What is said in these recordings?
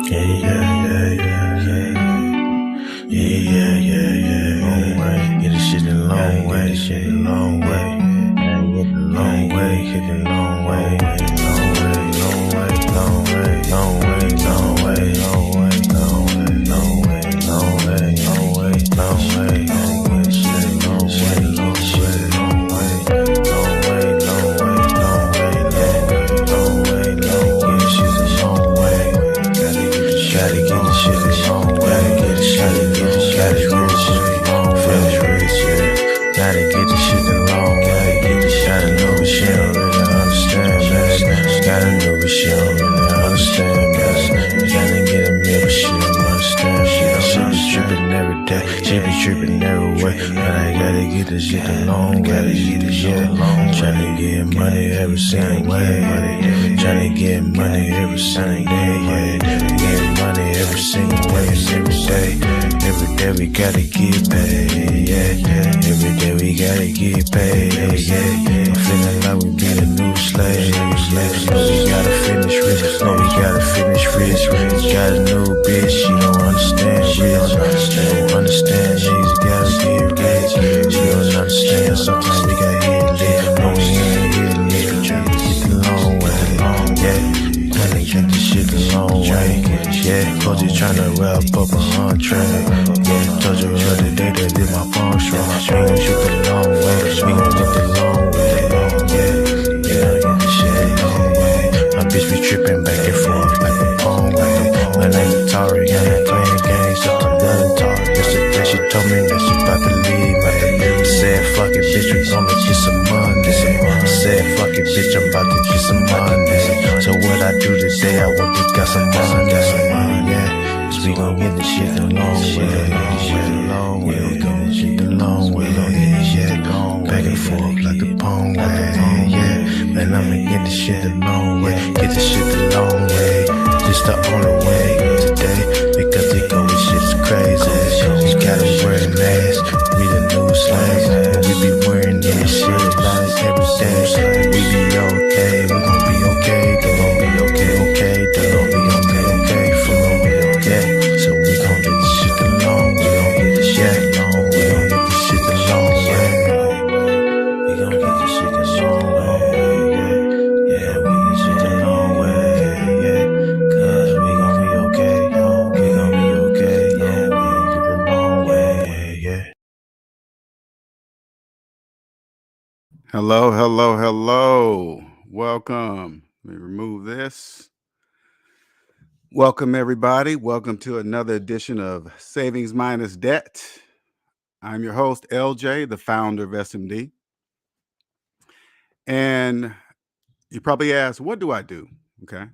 Long way, get this shit a long way, long way, long way, hit the long way, long way, long way, long way, long way, long way, long way, long way, long way, long way, long way, long way, long way, shit, long way, long shit, long way, long way, long way, long way, long way, long way, shit a long way. Gotta get the shit a long way, get the shit, get the shit, get the shit long way. Gotta get the shit a long way, get the shit. Gotta know what she don't really understand, man. Gotta know what she don't really understand, man. Gotta get a meal, but she don't understand. She be tripping every day, she be tripping every way. But I gotta get this shit a long way, gotta get this shit a long way. Tryna get money every single way, tryna get money every single day, get money every single way, every day. Every day we gotta get paid, yeah. Every day we gotta get paid, yeah. I'm feeling like we be the new slaves. No, we gotta finish rich. No, we gotta finish rich. Got a new bitch, she don't understand rich. She don't understand, niggas gotta get rich. She don't understand, sometimes we gotta hit lit. No, we ain't hit lit. Tryna get the long way, yeah. Tryna get this shit the long way, yeah. Cause you tryna wrap up a entree, yeah. Told you the other day that did my phone strong. We gon' shoot the long way, we gon' get the long way, yeah. Yeah, get the shit the long way. My bitch be trippin' back and forth like a phone way. My name is Tori, I ain't playing games, just another Tori. Yesterday she told me that she about to leave, man. Said fuck it, bitch, we gon' get some money. Said fuck it, bitch, I'm about to get some money. So what I do today, I want to get some money, yeah. Cause we gon' get this shit the long way, we gon' get the long way, yeah. Back and forth like a pong way, yeah. Man, I'ma get this shit the long way, get this shit the long way. Just the only way today, because they go with shit's crazy. We gotta wear a mask, we the new slaves, and we be wearing this shit like every day. We be okay, we gon' be okay, they gon' be okay, they gon' be okay for me, yeah. So we gon' get this shit the long way, we gon' get this shit long way, we gon' get this shit the long way, we gon' get this shit the long way, yeah, we get this shit the long way, yeah. Cause we gon' be okay, we gon' be okay, yeah, we gon' get the long way, yeah. Hello, hello, hello. Welcome. Let me remove this. Welcome, everybody. Welcome to another edition of Savings Minus Debt. I'm your host, LJ, the founder of SMD. And you probably ask, what do I do? Okay.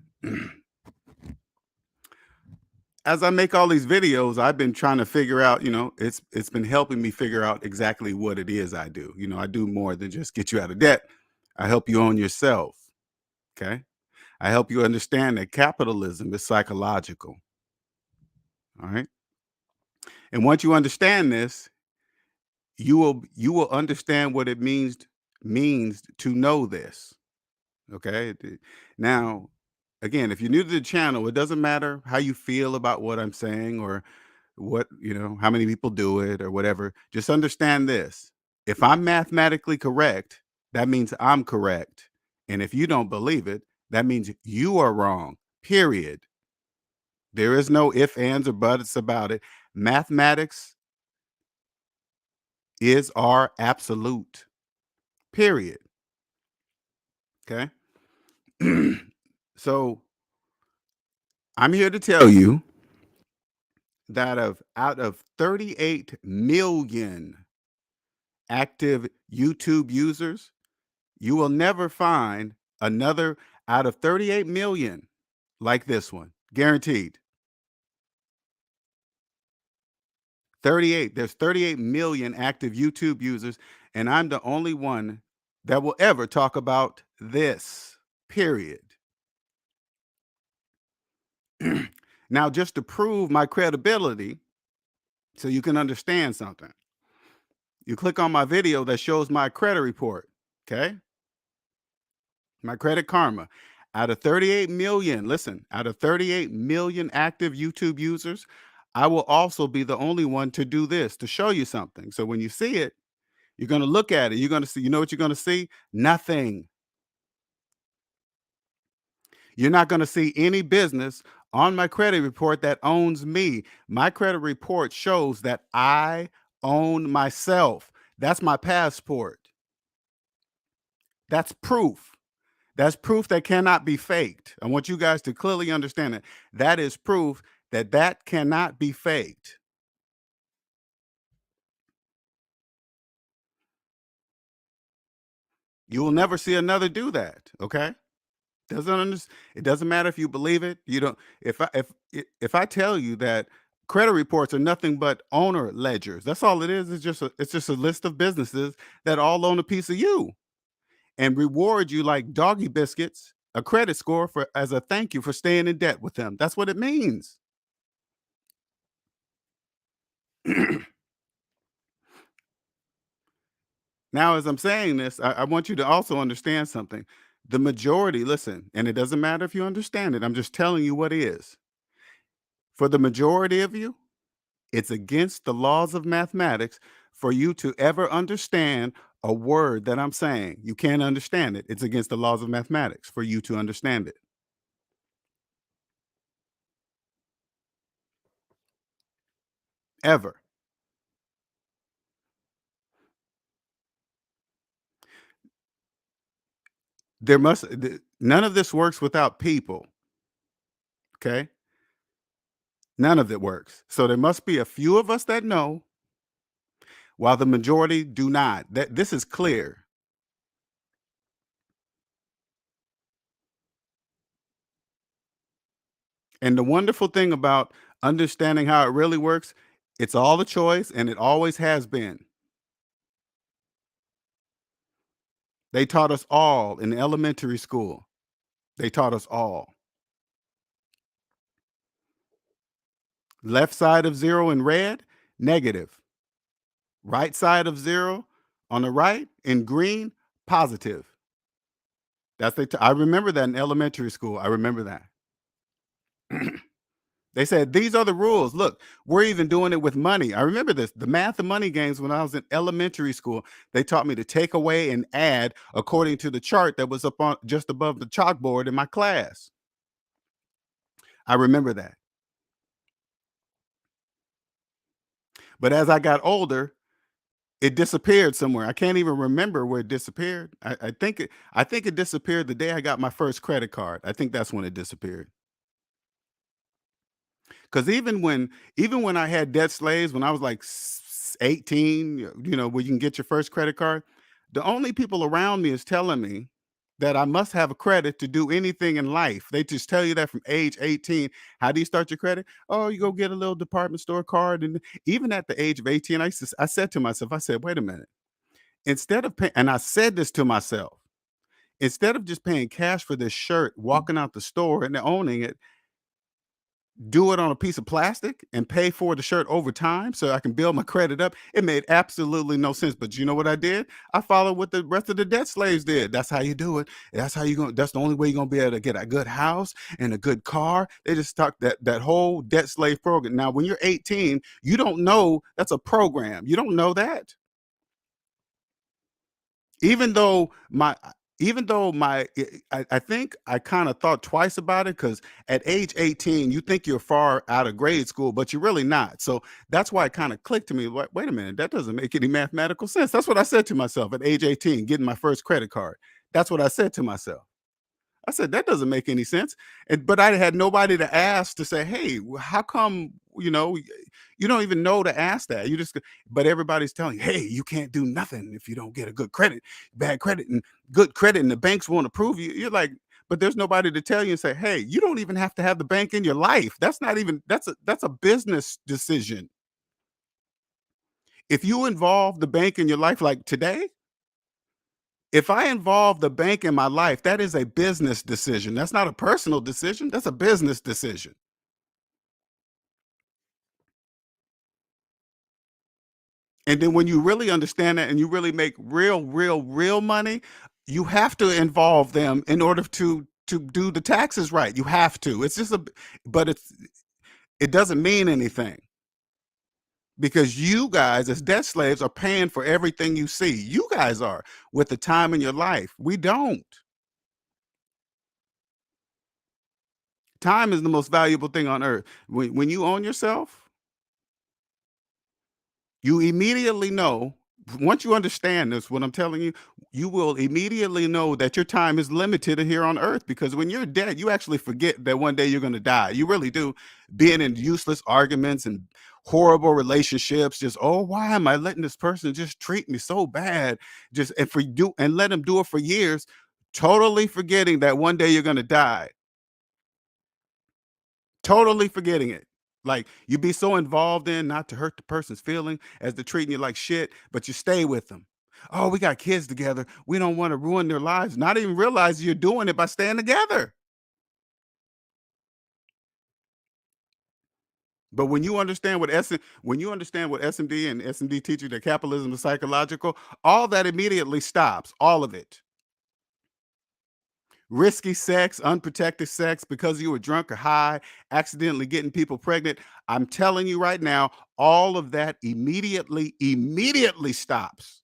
As I make all these videos, I've been trying to figure out, it's been helping me figure out exactly what it is I do. I do more than just get you out of debt. I help you own yourself. Okay. I help you understand that capitalism is psychological. All right. And once you understand this, you will understand what it means to know this. Okay. Now, again, if you're new to the channel, it doesn't matter how you feel about what I'm saying or what, how many people do it or whatever. Just understand this. If I'm mathematically correct, that means I'm correct. And if you don't believe it, that means you are wrong, period. There is no ifs, ands, or buts about it. Mathematics is our absolute, period. Okay? So I'm here to tell you that out of 38 million active YouTube users, you will never find another out of 38 million like this one, guaranteed. 38. There's 38 million active YouTube users, and I'm the only one that will ever talk about this, period. Now, just to prove my credibility, so you can understand something, you click on my video that shows my credit report, okay? My Credit Karma. Out of 38 million, listen, out of 38 million active YouTube users, I will also be the only one to do this to show you something. So when you see it, you're going to look at it. You're going to see, you know what you're going to see? Nothing. You're not going to see any business on my credit report that owns me. My credit report shows that I own myself. That's my passport. That's proof. That's proof that cannot be faked. I want you guys to clearly understand it. That is proof that that cannot be faked. You will never see another do that. Okay. It doesn't matter if you believe it. You don't. If I tell you that credit reports are nothing but owner ledgers, that's all it is. It's just a list of businesses that all own a piece of you and reward you like doggy biscuits, a credit score for as a thank you for staying in debt with them. That's what it means. Now, as I'm saying this, I want you to also understand something. The majority, listen, and it doesn't matter if you understand it. I'm just telling you what is. For the majority of you, it's against the laws of mathematics for you to ever understand a word that I'm saying. You can't understand it. It's against the laws of mathematics for you to understand it. Ever. None of this works without people. Okay. None of it works. So there must be a few of us that know, while the majority do not. That this is clear. And the wonderful thing about understanding how it really works, it's all a choice and it always has been. They taught us all in elementary school. They taught us all. Left side of zero in red, negative. Right side of zero on the right in green, positive. I remember that in elementary school. I remember that. They said, these are the rules. Look, we're even doing it with money. I remember this. The math and money games when I was in elementary school, they taught me to take away and add according to the chart that was up on just above the chalkboard in my class. I remember that. But as I got older, it disappeared somewhere. I can't even remember where it disappeared. I think it disappeared the day I got my first credit card. I think that's when it disappeared. Because even when I had debt slaves, when I was like 18, where you can get your first credit card, the only people around me is telling me that I must have a credit to do anything in life. They just tell you that from age 18. How do you start your credit? Oh, you go get a little department store card. And even at the age of 18, I said to myself, I said, wait a minute. Instead of paying, and I said this to myself, instead of just paying cash for this shirt, walking out the store and owning it, do it on a piece of plastic and pay for the shirt over time so I can build my credit up. It made absolutely no sense. But you know what I did? I followed what the rest of the debt slaves did. That's how you do it. That's the only way you're gonna be able to get a good house and a good car. They just stuck that whole debt slave program. Now, when you're 18, you don't know that's a program. You don't know that. Even though my even though my I think I kind of thought twice about it because at age 18, you think you're far out of grade school, but you're really not. So that's why it kind of clicked to me. Wait a minute, that doesn't make any mathematical sense. That's what I said to myself at age 18, getting my first credit card. That's what I said to myself. I said, that doesn't make any sense. But I had nobody to ask to say, hey, how come, you don't even know to ask that. But everybody's telling you, hey, you can't do nothing if you don't get a good credit, bad credit and good credit, and the banks won't approve you. You're like, but there's nobody to tell you and say, hey, you don't even have to have the bank in your life. That's a business decision. If you involve the bank in your life like today, if I involve the bank in my life, that is a business decision. That's not a personal decision. That's a business decision. And then when you really understand that and you really make real money, you have to involve them in order to do the taxes right. You have to. It's just but it doesn't mean anything because you guys, as debt slaves, are paying for everything you see. You guys are with the time in your life. We don't. Time is the most valuable thing on earth. When you own yourself, you immediately know, once you understand this, what I'm telling you, you will immediately know that your time is limited here on earth because when you're dead, you actually forget that one day you're going to die. You really do. Being in useless arguments and horrible relationships, just, oh, why am I letting this person just treat me so bad? Just and let them do it for years, totally forgetting that one day you're going to die. Totally forgetting it. Like, you be so involved in not to hurt the person's feeling as they're treating you like shit, but you stay with them. Oh, we got kids together. We don't want to ruin their lives. Not even realize you're doing it by staying together. But when you understand what SMD and SMD teach you that capitalism is psychological, all that immediately stops. All of it. Risky sex, unprotected sex because you were drunk or high, accidentally getting people pregnant. I'm telling you right now, all of that immediately stops.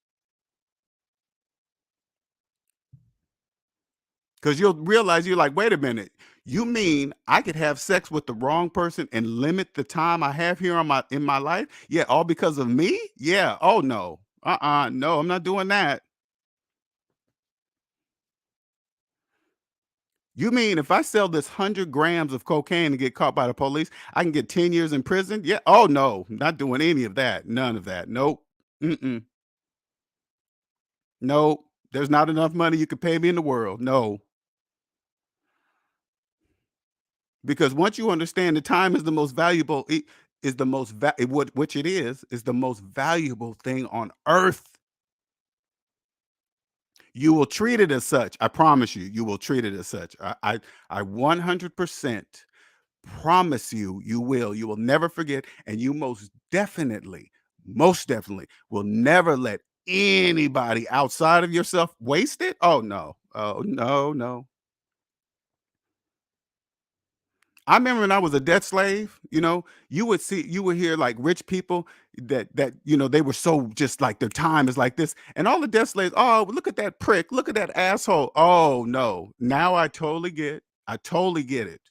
Because you'll realize you're like, wait a minute, you mean I could have sex with the wrong person and limit the time I have here in my life? Yeah, all because of me? Yeah. Oh no. No, I'm not doing that. You mean if I sell this 100 grams of cocaine and get caught by the police, I can get 10 years in prison? Yeah. Oh no, not doing any of that. None of that. Nope. Mm-mm. Nope. There's not enough money you could pay me in the world. No. Because once you understand the time is the most valuable, is the most which it is the most valuable thing on earth. You will treat it as such. I promise you, you will treat it as such. I 100% promise you, you will. You will never forget, and you most definitely will never let anybody outside of yourself waste it. Oh no. Oh no, no. I remember when I was a debt slave, you would hear like rich people that they were so just like their time is like this. And all the debt slaves, oh, look at that prick, look at that asshole. Oh no. Now I totally get it.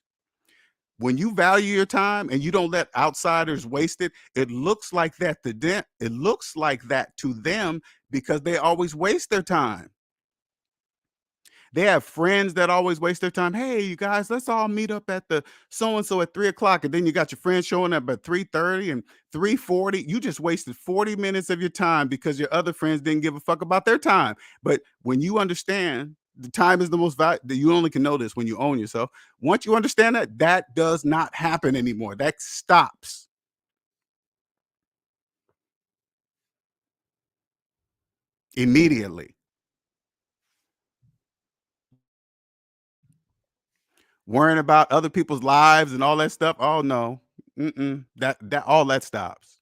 When you value your time and you don't let outsiders waste it, it looks like that it looks like that to them because they always waste their time. They have friends that always waste their time. Hey, you guys, let's all meet up at the so and so at 3 o'clock. And then you got your friends showing up at 3:30 and 3:40. You just wasted 40 minutes of your time because your other friends didn't give a fuck about their time. But when you understand the time is the most valuable, you only can know this when you own yourself. Once you understand that, that does not happen anymore. That stops immediately. Worrying about other people's lives and all that stuff. Oh no. That all that stops.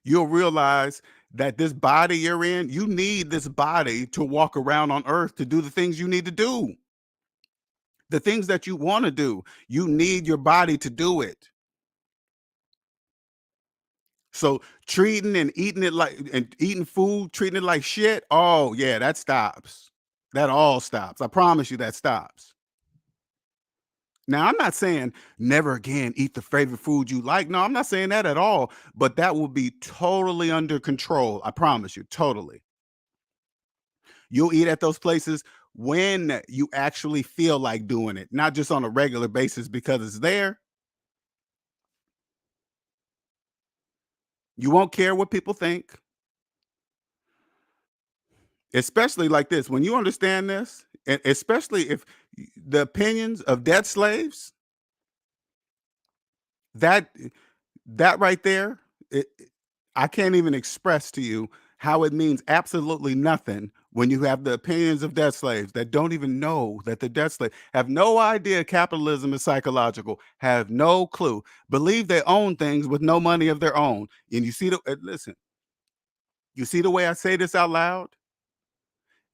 You'll realize that this body you're in, you need this body to walk around on earth to do the things you need to do. The things that you want to do, you need your body to do it. So treating and eating it like and eating food, treating it like shit, oh yeah, that stops. That all stops. I promise you that stops. Now, I'm not saying never again eat the favorite food you like. No, I'm not saying that at all, but that will be totally under control. I promise you, totally. You'll eat at those places when you actually feel like doing it, not just on a regular basis because it's there. You won't care what people think, especially like this. When you understand this, and especially if the opinions of debt slaves, that that right there, I can't even express to you how it means absolutely nothing when you have the opinions of debt slaves that don't even know that the debt slave have no idea capitalism is psychological, have no clue, believe they own things with no money of their own. And you see listen, you see the way I say this out loud?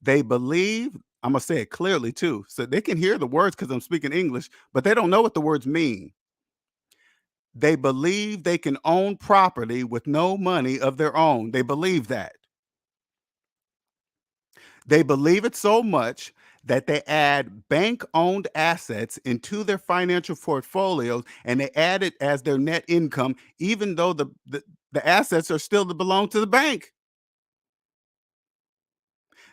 They believe, I'm gonna say it clearly too, so they can hear the words because I'm speaking English, but they don't know what the words mean. They believe they can own property with no money of their own. They believe that. They believe it so much that they add bank-owned assets into their financial portfolios, and they add it as their net income, even though the assets are still to belong to the bank.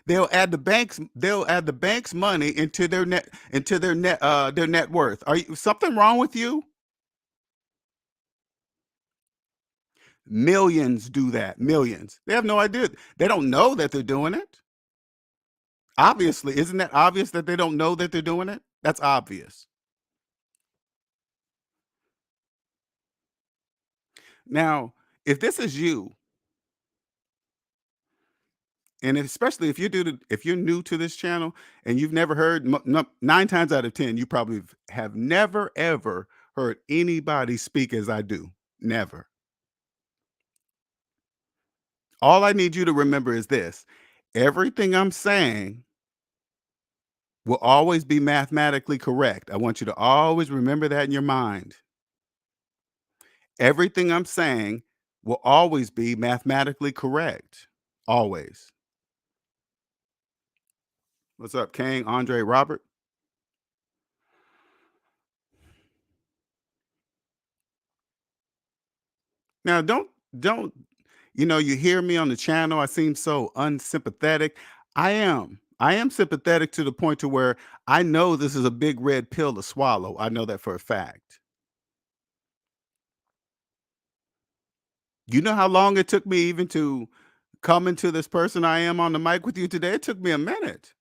They'll add the bank's money into their net worth. Are you something wrong with you? Millions do that. Millions. They have no idea. They don't know that they're doing it. Obviously, isn't that obvious that they don't know that they're doing it? That's obvious. Now, if this is you, and especially if you're new to this channel and you've never heard, 9 times out of 10, you probably have never ever heard anybody speak as I do. Never. All I need you to remember is this: everything I'm saying will always be mathematically correct. I want you to always remember that in your mind. Everything I'm saying will always be mathematically correct. Always. What's up, Kang, Andre, Robert? Now, don't you hear me on the channel? I seem so unsympathetic. I am. I am sympathetic to the point to where I know this is a big red pill to swallow. I know that for a fact. You know how long it took me even to come into this person I am on the mic with you today? It took me a minute.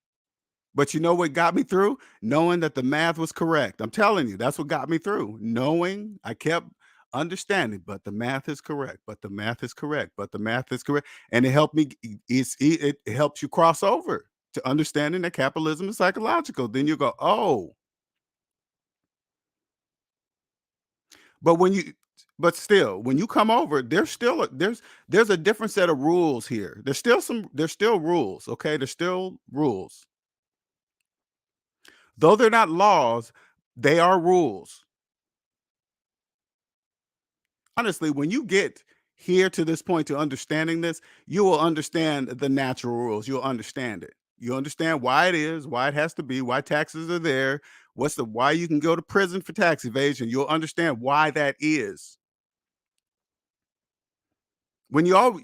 But you know what got me through? Knowing that the math was correct. I'm telling you, that's what got me through. Knowing I kept understanding, but the math is correct, but the math is correct, but the math is correct. And it helped me, it helps you cross over to understanding that capitalism is psychological. Then you go, oh, but when you but still, when you come over, there's a different set of rules here. There's still rules, okay? There's still rules. Though they're not laws, they are rules. Honestly, when you get here to this point to understanding this, you will understand the natural rules. You'll understand it. You understand why it is, why it has to be, why taxes are there, why you can go to prison for tax evasion. You'll understand why that is. When you all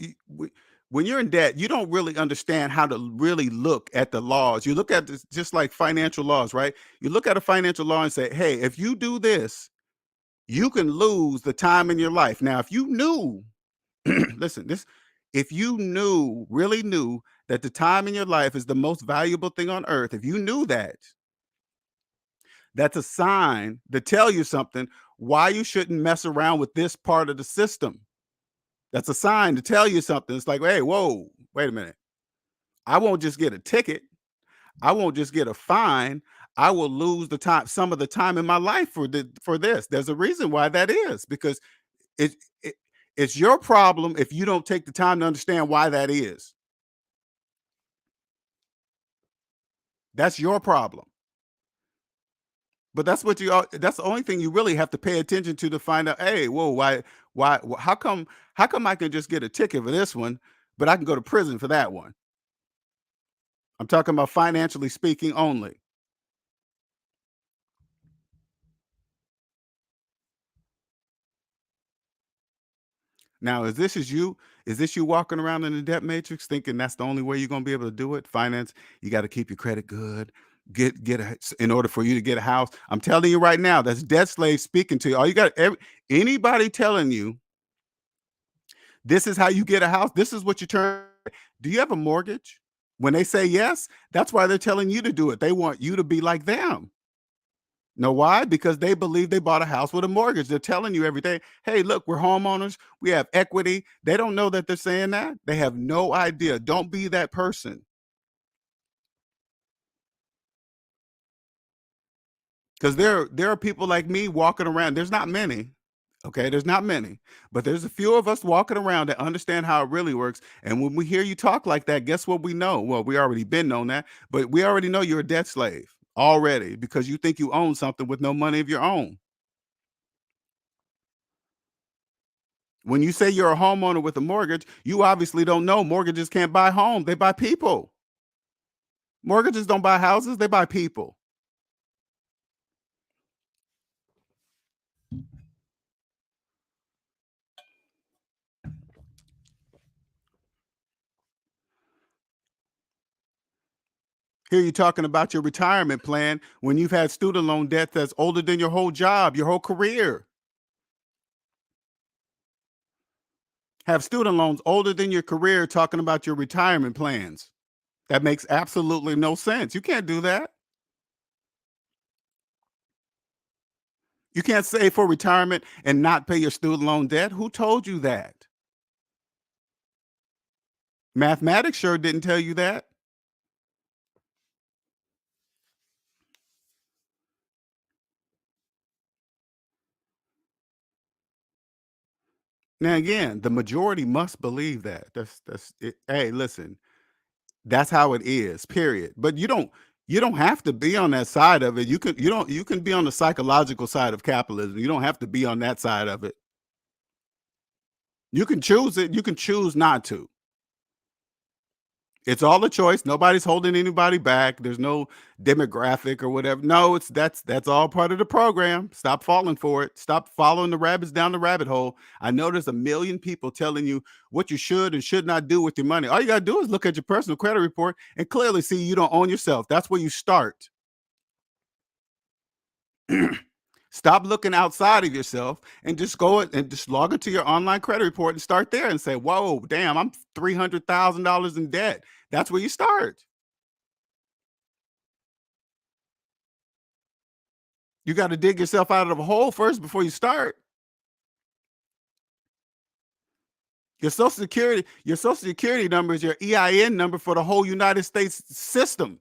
when you're in debt, you don't really understand how to really look at the laws. You look at this just like financial laws, right? You look at a financial law and say, hey, if you do this, you can lose the time in your life. Now, if you knew, listen, if you really knew that the time in your life is the most valuable thing on earth, if you knew that, that's a sign to tell you something why you shouldn't mess around with this part of the system. That's a sign to tell you something. It's like, hey, whoa, wait a minute. I won't just get a ticket. I won't just get a fine. I will lose some of the time in my life for this. There's a reason why that is, because it, it it's your problem if you don't take the time to understand why that is. That's your problem. But that's the only thing you really have to pay attention to find out, hey, whoa, how come I can just get a ticket for this one, but I can go to prison for that one? I'm talking about financially speaking only. Now, is this you walking around in the debt matrix thinking that's the only way you're gonna be able to do it? Finance, you got to keep your credit good. In order for you to get a house. I'm telling you right now, that's debt slave speaking to you. All you got anybody telling you this is how you get a house, this is what you turn. Do you have a mortgage? When they say yes, that's why they're telling you to do it. They want you to be like them. Know why? Because they believe they bought a house with a mortgage. They're telling you every day, hey, look, we're homeowners. We have equity. They don't know that they're saying that. They have no idea. Don't be that person. Because there are people like me walking around. There's not many. Okay, there's not many, but there's a few of us walking around that understand how it really works. And when we hear you talk like that, guess what we know? Well, we already been known that, but we already know you're a debt slave already because you think you own something with no money of your own. When you say you're a homeowner with a mortgage, you obviously don't know mortgages can't buy homes, they buy people. Mortgages don't buy houses, they buy people. Here you're talking about your retirement plan when you've had student loan debt that's older than your whole job, your whole career. Have student loans older than your career talking about your retirement plans. That makes absolutely no sense. You can't do that. You can't save for retirement and not pay your student loan debt. Who told you that? Mathematics sure didn't tell you that. Now again, the majority must believe that. That's it. Hey, listen, that's how it is. Period. But you don't have to be on that side of it. You can be on the psychological side of capitalism. You don't have to be on that side of it. You can choose it. You can choose not to. It's all a choice. Nobody's holding anybody back. There's no demographic or whatever. No, it's that's all part of the program. Stop falling for it. Stop following the rabbits down the rabbit hole. I know there's a million people telling you what you should and should not do with your money. All you gotta do is look at your personal credit report and clearly see you don't own yourself. That's where you start. Stop looking outside of yourself and just go and just log into your online credit report and start there and say, whoa, damn, I'm $300,000 in debt. That's where you start. You got to dig yourself out of a hole first before you start. Your social security number is your EIN number for the whole United States system.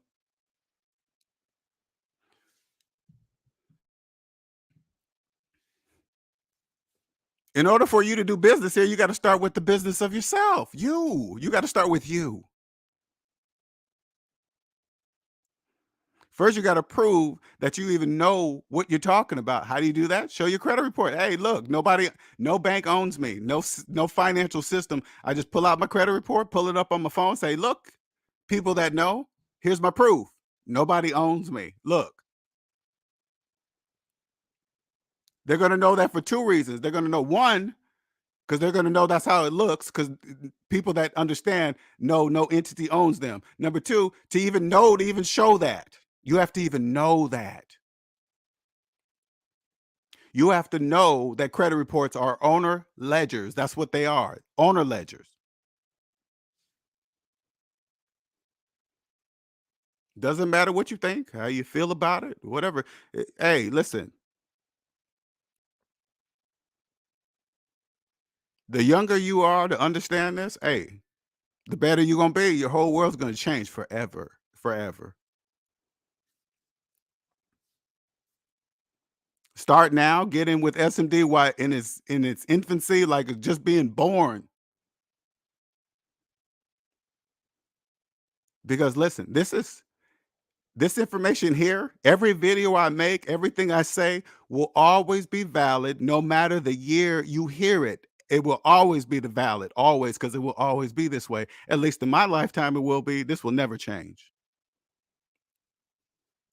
In order for you to do business here, you got to start with the business of yourself. You got to start with you. First, you got to prove that you even know what you're talking about. How do you do that? Show your credit report. Hey, look, no bank owns me. No financial system. I just pull out my credit report, pull it up on my phone, say, look, people that know, here's my proof. Nobody owns me. Look, they're going to know that for two reasons. They're going to know one, because they're going to know that's how it looks, because people that understand know no entity owns them. Number two, to even show that, you have to even know that. You have to know that credit reports are owner ledgers. That's what they are, owner ledgers. Doesn't matter what you think, how you feel about it, whatever. Hey, listen, the younger you are to understand this, hey, the better you're going to be. Your whole world's going to change forever, forever. Start now, get in with SMD while in its infancy, like it's just being born. Because listen, this information here, every video I make, everything I say will always be valid no matter the year you hear it. It will always be the valid, always, because it will always be this way. At least in my lifetime, it will be. This will never change.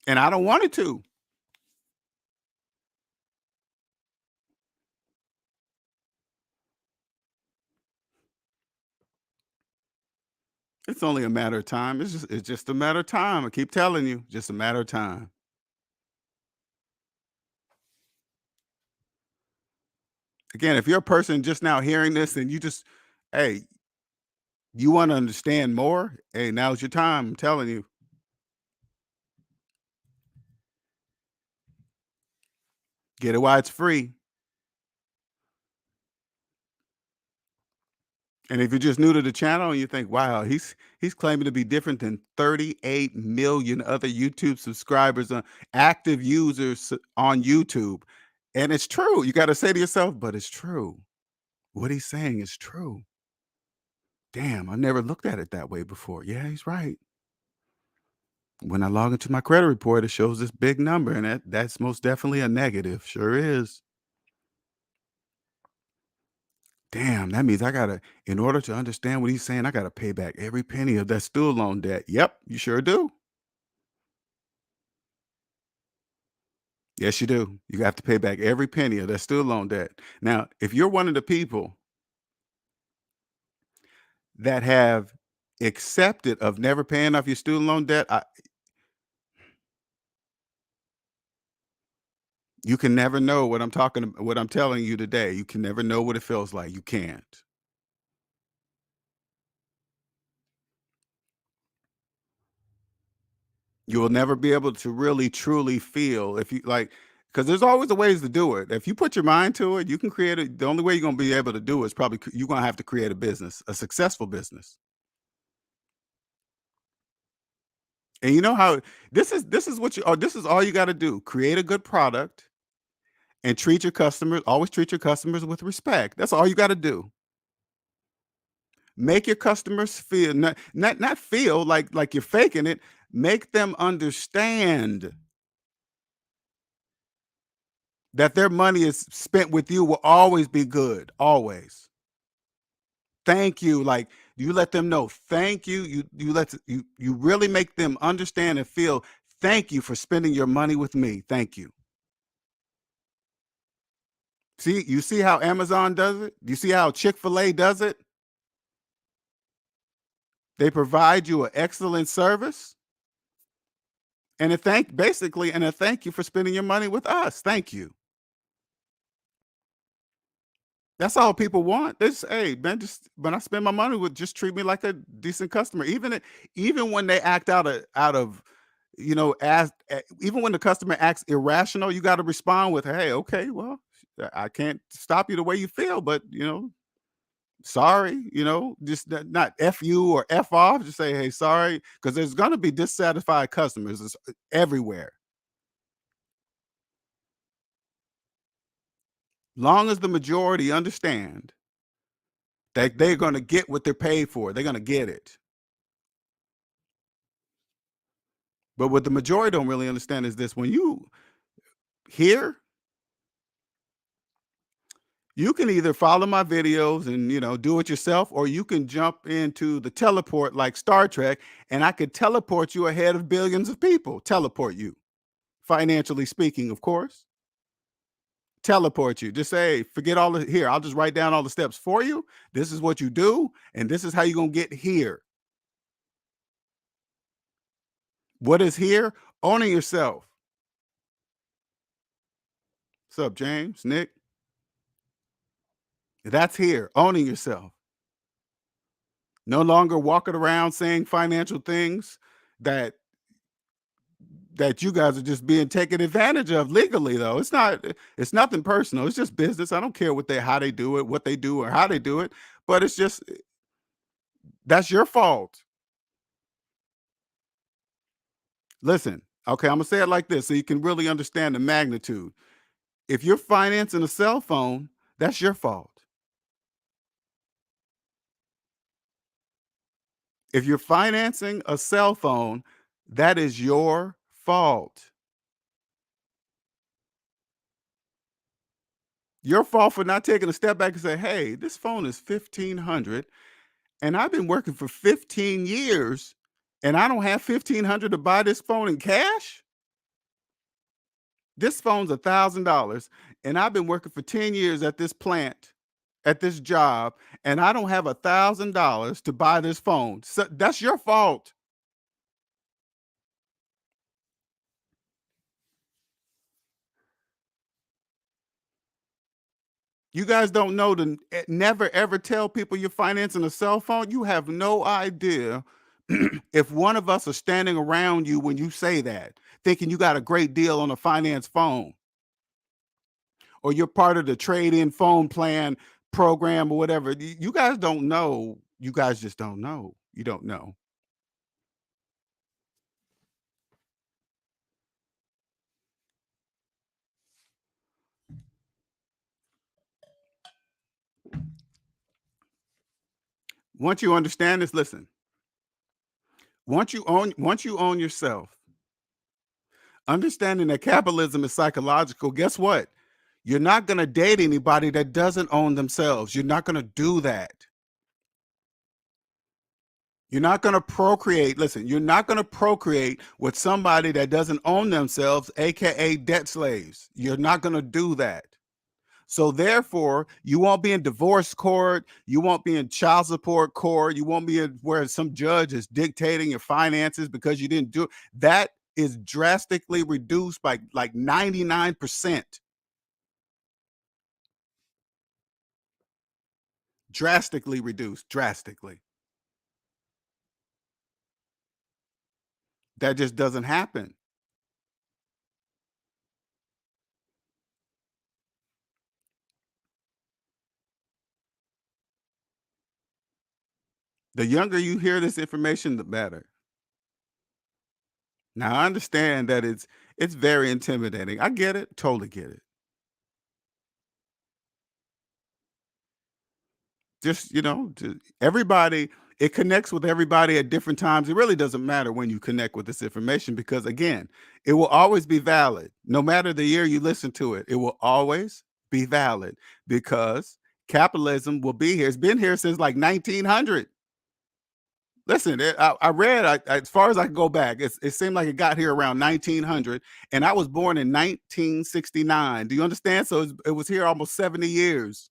And I don't want it to. It's only a matter of time. It's just a matter of time. I keep telling you, just a matter of time. Again, if you're a person just now hearing this and hey, you want to understand more, hey, now's your time. I'm telling you. Get it while it's free. And if you're just new to the channel and you think, wow, he's claiming to be different than 38 million other YouTube subscribers, active users on YouTube. And it's true. You got to say to yourself, but it's true. What he's saying is true. Damn, I never looked at it that way before. Yeah, he's right. When I log into my credit report, it shows this big number, and that's most definitely a negative. Sure is. Damn, that means I gotta, in order to understand what he's saying, I gotta pay back every penny of that student loan debt. Yep, you sure do. Yes, you do. You have to pay back every penny of that student loan debt. Now, if you're one of the people that have accepted of never paying off your student loan debt, you can never know what I'm telling you today. You can never know what it feels like. You can't. You will never be able to really truly feel if you like, because there's always a ways to do it. If you put your mind to it, you can create it. The only way you're gonna be able to do it is probably you're gonna have to create a business, a successful business. And you know how this is what you this is all you got to do. Create a good product and treat your customers, always treat your customers with respect. That's all you got to do. Make your customers feel not feel like you're faking it. Make them understand that their money is spent with you will always be good, always. Thank you. Like you let them know, thank you. You really make them understand and feel thank you for spending your money with me. Thank you. See, you see how Amazon does it? You see how Chick-fil-A does it? They provide you an excellent service and a thank you for spending your money with us. Thank you. That's all people want. They just, hey, man, just when I spend my money with, just treat me like a decent customer. Even when they act out of even when the customer acts irrational, you got to respond with, hey, okay, well, I can't stop you the way you feel, but sorry, just not F you or F off. Just say, hey, sorry, because there's gonna be dissatisfied customers everywhere. Long as the majority understand that they're gonna get what they're paid for, they're gonna get it. But what the majority don't really understand is this: when you here, you can either follow my videos and do it yourself, or you can jump into the teleport like Star Trek, and I could teleport you ahead of billions of people. Teleport you, financially speaking, of course. Teleport you. Just say, forget all the here. I'll just write down all the steps for you. This is what you do, and this is how you're gonna get here. What is here? Owning yourself. What's up, James? Nick? That's here. Owning yourself. No longer walking around saying financial things that you guys are just being taken advantage of legally, though. It's nothing personal. It's just business. I don't care how they do it, what they do, or how they do it. But it's just that's your fault. Listen, okay, I'm gonna say it like this so you can really understand the magnitude. If you're financing a cell phone, that's your fault. If you're financing a cell phone, that is your fault. Your fault for not taking a step back and say, "Hey, this phone is 1,500 and I've been working for 15 years and I don't have 1,500 to buy this phone in cash? This phone's $1,000 and I've been working for 10 years at this plant, at this job, and I don't have $1,000 to buy this phone." So that's your fault. You guys don't know to never ever tell people you're financing a cell phone. You have no idea if one of us are standing around you when you say that, thinking you got a great deal on a finance phone. or you're part of the trade-in phone plan program or whatever. You guys don't know. You guys just don't know. You don't know. Once you understand this, listen. Once you own yourself, understanding that capitalism is psychological, guess what? You're not going to date anybody that doesn't own themselves. You're not going to do that. You're not going to procreate. Listen, you're not going to procreate with somebody that doesn't own themselves, aka debt slaves. You're not going to do that. So therefore, you won't be in divorce court. You won't be in child support court. You won't be in where some judge is dictating your finances because you didn't do it. That is drastically reduced by like 99%. Drastically reduced. Drastically. That just doesn't happen. The younger you hear this information, the better. Now I understand that it's very intimidating. I get it, totally get it. Just, everybody, it connects with everybody at different times. It really doesn't matter when you connect with this information because again, it will always be valid. No matter the year you listen to it, it will always be valid because capitalism will be here. It's been here since like 1900. Listen, I read as far as I can go back. It seemed like it got here around 1900, and I was born in 1969. Do you understand? So it was here almost 70 years.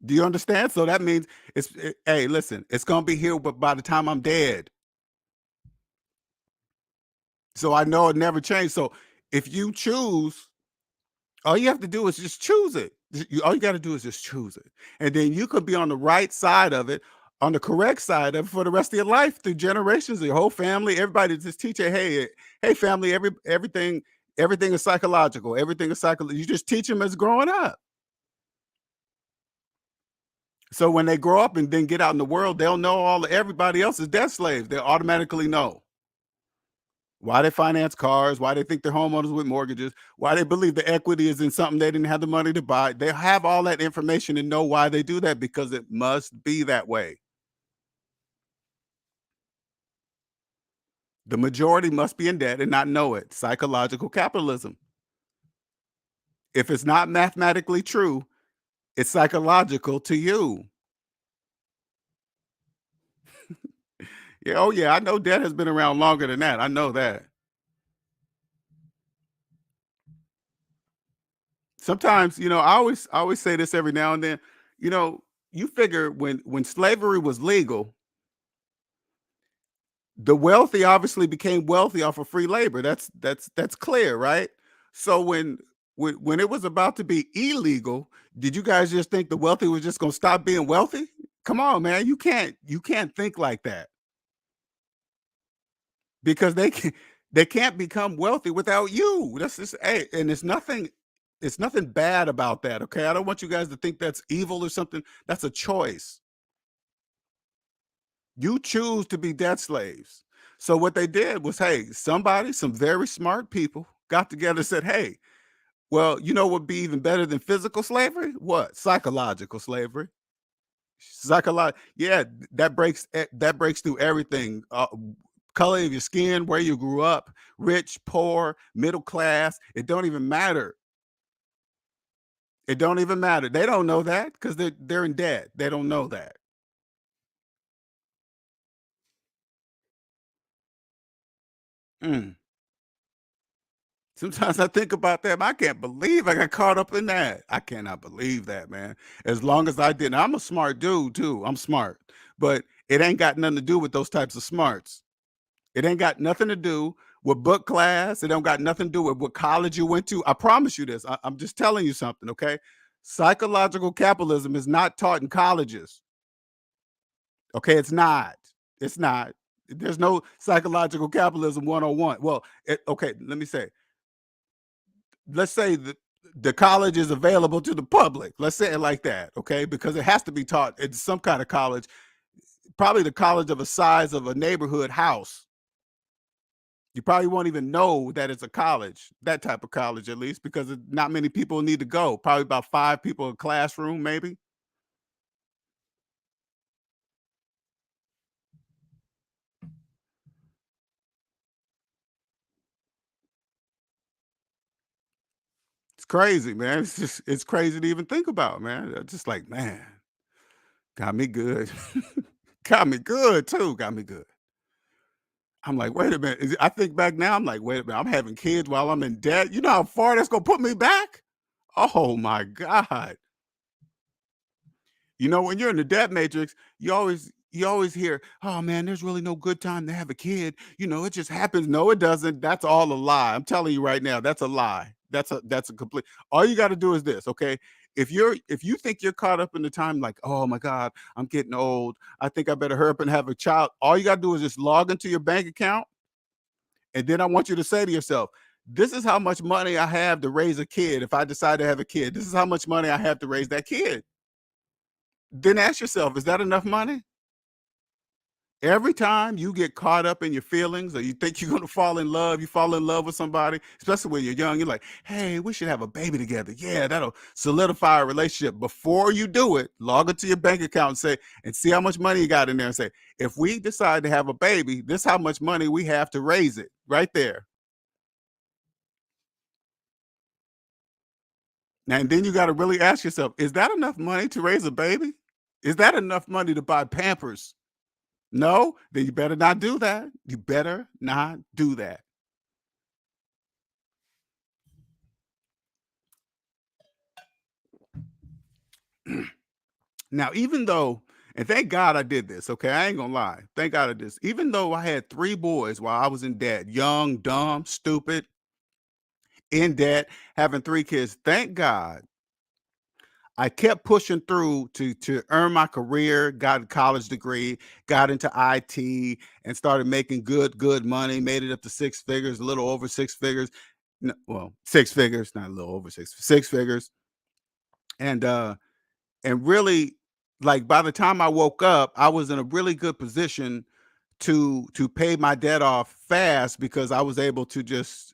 Do you understand? So that means hey, listen, it's gonna be here, but by the time I'm dead, so I know it never changed. So if you choose, all you have to do is just choose it. All you got to do is just choose it, and then you could be on the right side of it, on the correct side of it for the rest of your life, through generations, your whole family, everybody. Just teach it. Hey, family. Everything is psychological. Everything is psychological. You just teach them as growing up. So when they grow up and then get out in the world, they'll know everybody else is debt slaves. They'll automatically know why they finance cars, why they think they're homeowners with mortgages, why they believe the equity is in something they didn't have the money to buy. They have all that information and know why they do that because it must be that way. The majority must be in debt and not know it. Psychological capitalism. If it's not mathematically true, it's psychological to you. Yeah, oh yeah, I know debt has been around longer than that. I know that. Sometimes, I always say this every now and then, you know, you figure when slavery was legal, the wealthy obviously became wealthy off of free labor. That's clear, right? So when it was about to be illegal, did you guys just think the wealthy was just going to stop being wealthy? Come on, man, you can't think like that because they can't become wealthy without you. That's just hey, and it's nothing bad about that. Okay, I don't want you guys to think that's evil or something. That's a choice. You choose to be debt slaves. So what they did was, hey, some very smart people got together and said, hey, well, you know what would be even better than physical slavery? What? Psychological slavery. Yeah, that breaks through everything. Color of your skin, where you grew up, rich, poor, middle class. It don't even matter. It don't even matter. They don't know that because they're in debt. They don't know that. Mm. Sometimes I think about that. I can't believe I got caught up in that. I cannot believe that, man. As long as I didn't, I'm a smart dude too. I'm smart, but it ain't got nothing to do with those types of smarts. It ain't got nothing to do with book class. It don't got nothing to do with what college you went to. I promise you this. I'm just telling you something, okay? Psychological capitalism is not taught in colleges. Okay, it's not. It's not. There's no psychological capitalism 101. Well, okay, let me say let's say the college is available to the public. Let's say it like that, okay? Because it has to be taught in some kind of college, probably the college of a size of a neighborhood house. You probably won't even know that it's a college, that type of college at least, because not many people need to go. Probably about 5 people in a classroom, maybe. It's crazy, man. It's crazy to even think about, man. Just like, man, got me good. Got me good too. Got me good. I'm like, wait a minute. I think back now, I'm like, wait a minute. I'm having kids while I'm in debt. You know how far that's gonna put me back? Oh my God. You know, when you're in the debt matrix, you always hear, "Oh man, there's really no good time to have a kid. You know, it just happens." No, it doesn't. That's all a lie. I'm telling you right now, that's a lie. That's a complete. All you got to do is this, okay? If you think you're caught up in the time, like, oh my God, I'm getting old. I think I better hurry up and have a child. All you got to do is just log into your bank account, and then I want you to say to yourself, "This is how much money I have to raise a kid. If I decide to have a kid, this is how much money I have to raise that kid." Then ask yourself, is that enough money? Every time you get caught up in your feelings or you think you're going to fall in love, you fall in love with somebody, especially when you're young, you're like, hey, we should have a baby together. Yeah, that'll solidify a relationship. Before you do it, log into your bank account and say, and see how much money you got in there and say, if we decide to have a baby, this is how much money we have to raise it right there. And then you got to really ask yourself, is that enough money to raise a baby? Is that enough money to buy Pampers? No, then you better not do that. You better not do that. Now, even though, and thank God I did this, okay? I ain't gonna lie. Thank God I did this. Even though I had 3 boys while I was in debt, young, dumb, stupid, in debt, having 3 kids, thank God I kept pushing through to earn my career, got a college degree, got into IT, and started making good money. Made it up to 6 figures, a little over 6 figures. Well, 6 figures, not a little over 6 figures, and really, like by the time I woke up, I was in a really good position to pay my debt off fast because I was able to just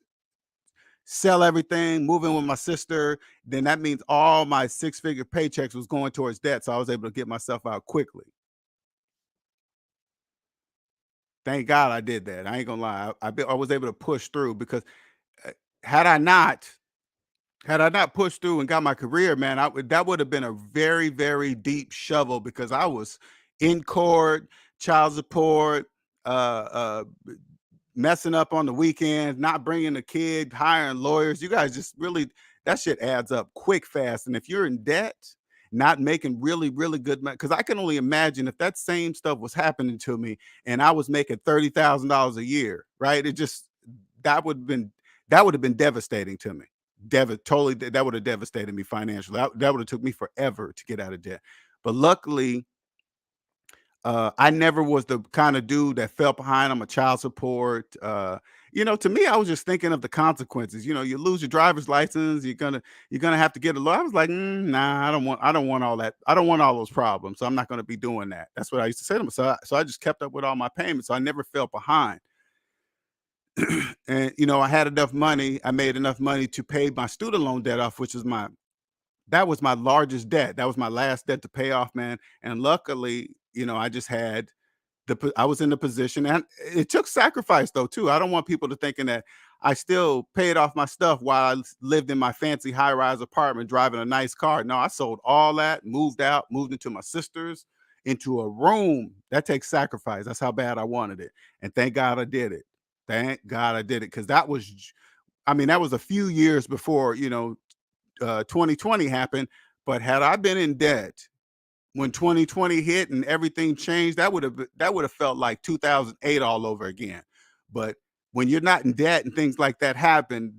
sell everything, move in with my sister. Then that means all my 6 figure paychecks was going towards debt. So I was able to get myself out quickly. Thank God I did that. I ain't gonna lie. I was able to push through because uh, had I not, had I not pushed through and got my career, man, that would have been a very, very deep shovel because I was in court, child support, messing up on the weekends, not bringing the kid, hiring lawyers. You guys just really, that shit adds up quick, fast. And if you're in debt, not making really, really good money, because I can only imagine if that same stuff was happening to me and I was making $30,000 a year, right? It just, that would have been, that would have been devastating to me. Totally, that would have devastated me financially. That would have took me forever to get out of debt. But luckily, I never was the kind of dude that fell behind on my child support. To me, I was just thinking of the consequences. You lose your driver's license, you're gonna have to get a lawyer. I was like, nah, I don't want all that. I don't want all those problems. So I'm not gonna be doing that. That's what I used to say to myself. So I just kept up with all my payments. So I never fell behind. And I had enough money. I made enough money to pay my student loan debt off, which was my largest debt. That was my last debt to pay off, man. And luckily, I just had I was in the position, and it took sacrifice though too. I don't want people to thinking that I still paid off my stuff while I lived in my fancy high-rise apartment driving a nice car. No, I sold all that, moved out, moved into my sister's, into a room. That takes sacrifice. That's how bad I wanted it. And thank God I did it. Thank God I did it. Because that was a few years before, 2020 happened. But had I been in debt when 2020 hit and everything changed, that would have felt like 2008 all over again. But when you're not in debt and things like that happen,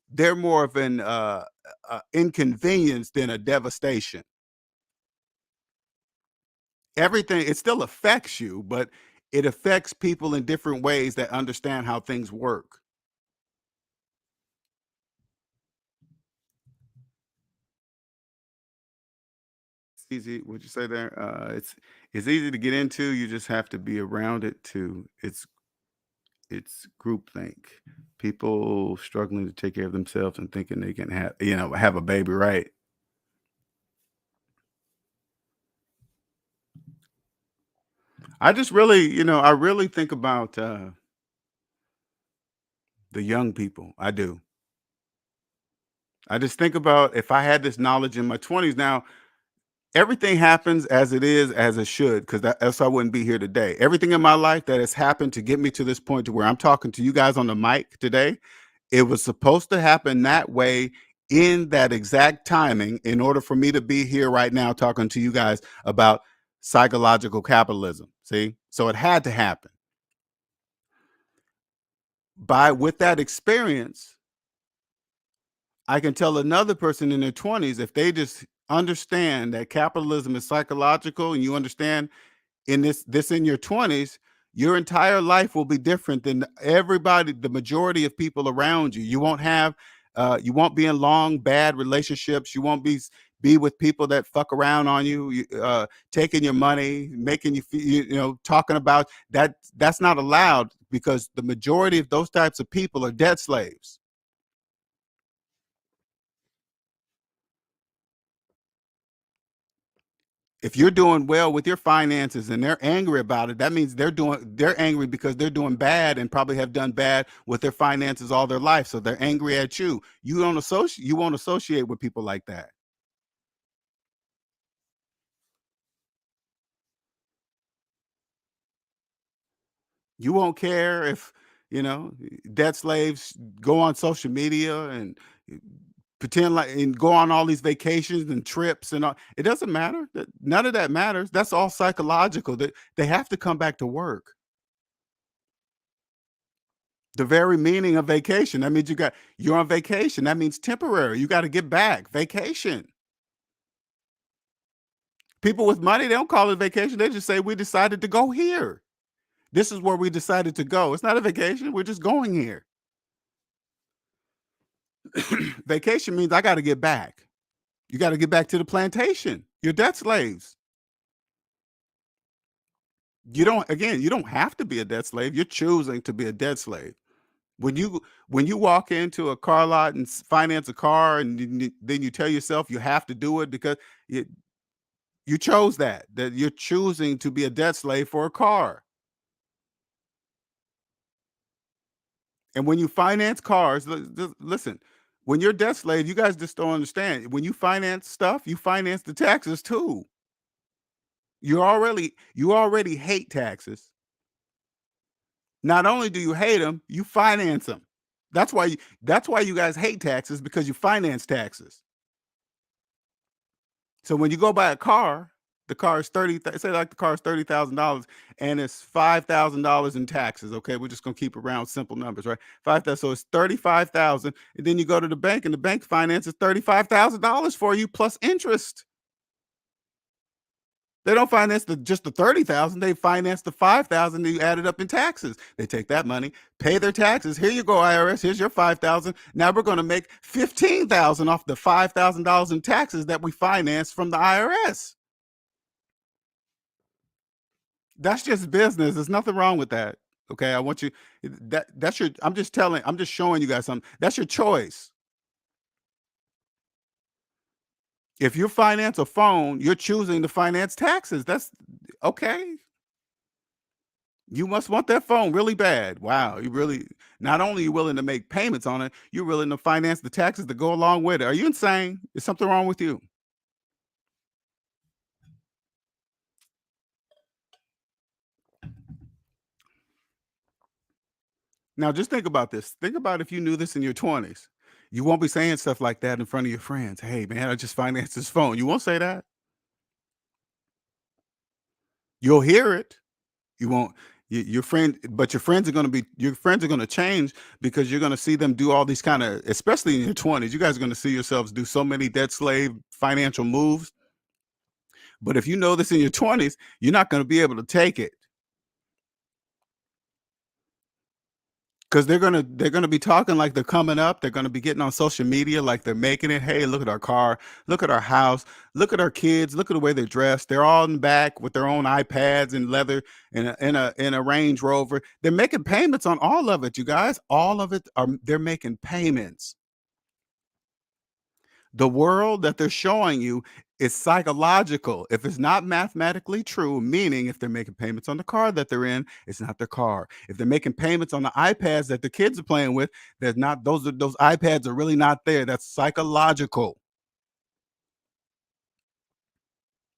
they're more of an inconvenience than a devastation. Everything, it still affects you, but it affects people in different ways that understand how things work. easy. Would you say there? It's easy to get into. You just have to be around it too. It's groupthink. People struggling to take care of themselves and thinking they can have a baby, right? I just really, I really think about the young people. I do. I just think about if I had this knowledge in my 20s. Now, everything happens as it is, as it should, because else I wouldn't be here today. Everything in my life that has happened to get me to this point to where I'm talking to you guys on the mic today, it was supposed to happen that way in that exact timing in order for me to be here right now talking to you guys about psychological capitalism. See? So it had to happen. With that experience, I can tell another person in their 20s, if they just understand that capitalism is psychological, and you understand in this in your 20s, your entire life will be different than everybody, the majority of people around you. You won't be in long bad relationships. You won't be with people that fuck around on taking your money, making talking about that. That's not allowed, because the majority of those types of people are debt slaves. If you're doing well with your finances and they're angry about it, that means they're angry because they're doing bad and probably have done bad with their finances all their life. So they're angry at you. You won't associate with people like that. You won't care if, you know, debt slaves go on social media and pretend like and go on all these vacations and trips and all. It doesn't matter. None of that matters. That's all psychological. They have to come back to work. The very meaning of vacation. That means you're on vacation. That means temporary. You got to get back. Vacation. People with money, they don't call it vacation. They just say we decided to go here. This is where we decided to go. It's not a vacation. We're just going here. Vacation means I got to get back. You got to get back to the plantation. You're debt slaves. You don't have to be a debt slave. You're choosing to be a debt slave. When you walk into a car lot and finance a car, and then you tell yourself you have to do it because you chose that you're choosing to be a debt slave for a car. And when you finance cars, listen, when you're a debt slave, you guys just don't understand. When you finance stuff, you finance the taxes too. You already hate taxes. Not only do you hate them, you finance them. That's why you guys hate taxes, because you finance taxes. So when you go buy a car, the car is say like the car is $30,000 and it's $5,000 in taxes. Okay, we're just gonna keep around simple numbers, right? 5,000, so it's 35,000, and then you go to the bank and the bank finances $35,000 for you plus interest. They don't finance just the 30,000. They finance the 5,000 that you added up in taxes. They take that money, pay their taxes. Here you go, IRS. Here's your 5,000. Now we're going to make 15,000 off the $5,000 in taxes that we financed from the IRS. That's just business. There's nothing wrong with that. Okay, I want you. That's your. I'm just showing you guys something. That's your choice. If you finance a phone, you're choosing to finance taxes. That's okay. You must want that phone really bad. Wow, you really, not only are you willing to make payments on it, you're willing to finance the taxes that go along with it. Are you insane? Is something wrong with you? Now just think about this. Think about if you knew this in your 20s. You won't be saying stuff like that in front of your friends. Hey man, I just financed this phone. You won't say that. You'll hear it. You won't. But your friends are going to change, because you're going to see them do all these kind of, especially in your 20s. You guys are going to see yourselves do so many debt slave financial moves. But if you know this in your 20s, you're not going to be able to take it. 'Cause they're gonna be talking like they're coming up, they're gonna be getting on social media like they're making it, "Hey, look at our car, look at our house, look at our kids, look at the way they're dressed, they're all in the back with their own iPads and leather in a Range Rover." They're making payments on all of it, you guys, all of it they're making payments. The world that they're showing you is psychological. If it's not mathematically true, meaning if they're making payments on the car that they're in, it's not their car. If they're making payments on the iPads that the kids are playing with, there's not those iPads are really not there. That's psychological.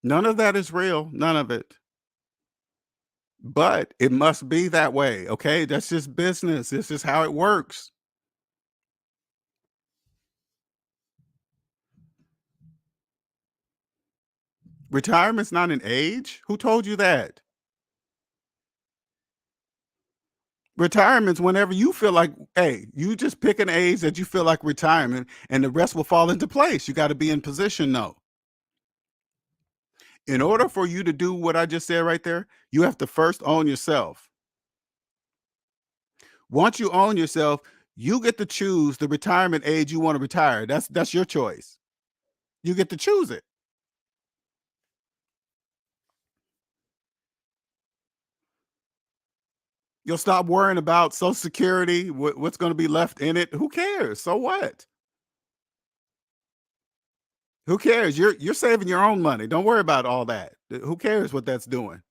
None of that is real. None of it. But it must be that way. Okay. That's just business. This is how it works. Retirement's not an age. Who told you that? Retirement's whenever you feel like, hey, you just pick an age that you feel like retirement, and the rest will fall into place. You got to be in position though. In order for you to do what I just said right there, you have to first own yourself. Once you own yourself, you get to choose the retirement age you want to retire. That's your choice. You get to choose it. You'll stop worrying about Social Security, what's going to be left in it. Who cares? So what? Who cares? You're saving your own money. Don't worry about all that. Who cares what that's doing?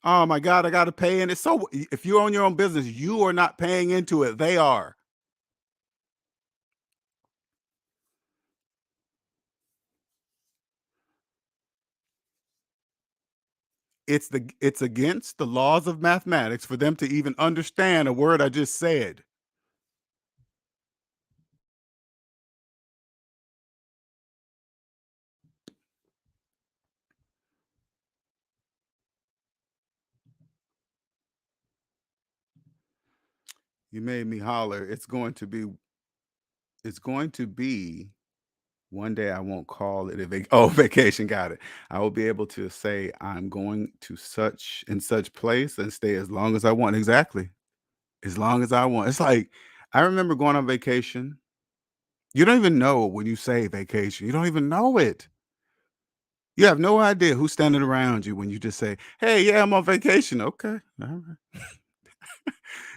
Oh my God, I got to pay in it. So if you own your own business, you are not paying into it. They are. It's against the laws of mathematics for them to even understand a word I just said. You made me holler. It's going to be one day I won't call it a oh, vacation, got it. I will be able to say I'm going to such and such place and stay as long as I want. Exactly. As long as I want. It's like I remember going on vacation. You don't even know when you say vacation. You don't even know it. You have no idea who's standing around you when you just say, "Hey, yeah, I'm on vacation." Okay. All right.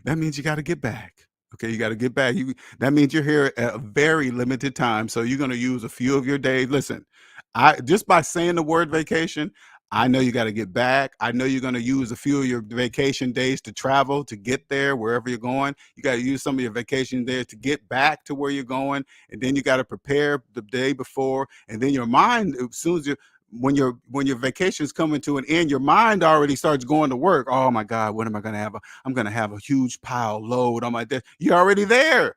That means you gotta get back. Okay, you gotta get back. That means you're here at a very limited time, so you're gonna use a few of your days. Listen, I just by saying the word vacation, I know you gotta get back. I know you're gonna use a few of your vacation days to travel, to get there wherever you're going. You gotta use some of your vacation days to get back to where you're going, and then you gotta prepare the day before, and then your mind, as soon as you when your vacation is coming to an end, your mind already starts going to work. Oh my God, what am I gonna have? I'm gonna have a huge pile load on my desk. You're already there.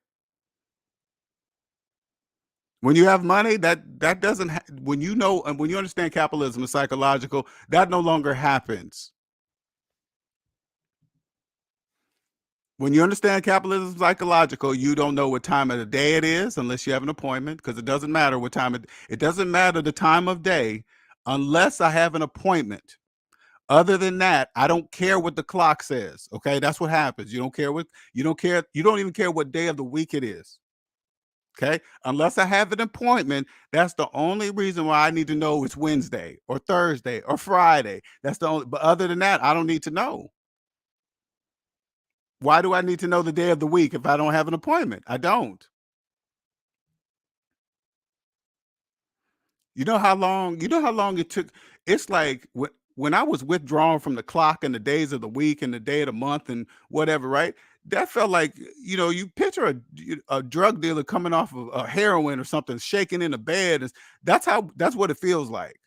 When you have money, that doesn't when you know and when you understand capitalism is psychological, that no longer happens. When you understand capitalism is psychological, you don't know what time of the day it is unless you have an appointment, because it doesn't matter what time it doesn't matter the time of day unless I have an appointment. Other than that, I don't care what the clock says. Okay, that's what happens. You don't even care what day of the week it is. Okay, unless I have an appointment, that's the only reason why I need to know it's Wednesday or Thursday or Friday. That's the only. But other than that, I don't need to know. Why do I need to know the day of the week if I don't have an appointment? I don't. You know how long it took. It's like when I was withdrawn from the clock and the days of the week and the day of the month and whatever, right? That felt like, you picture a drug dealer coming off of a heroin or something, shaking in the bed. That's what it feels like.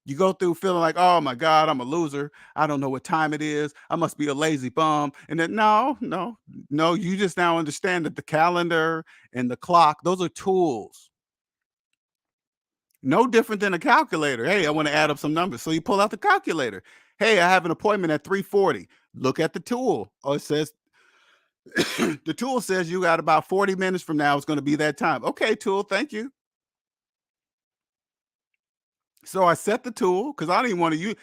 You go through feeling like, oh my God, I'm a loser. I don't know what time it is. I must be a lazy bum. And then no, no, no, you just now understand that the calendar and the clock, those are tools. No different than a calculator. Hey, I want to add up some numbers. So you pull out the calculator. Hey, I have an appointment at 3:40. Look at the tool. Oh, it says the tool says you got about 40 minutes from now. It's going to be that time. Okay, tool, thank you. So I set the tool because I don't even want to use.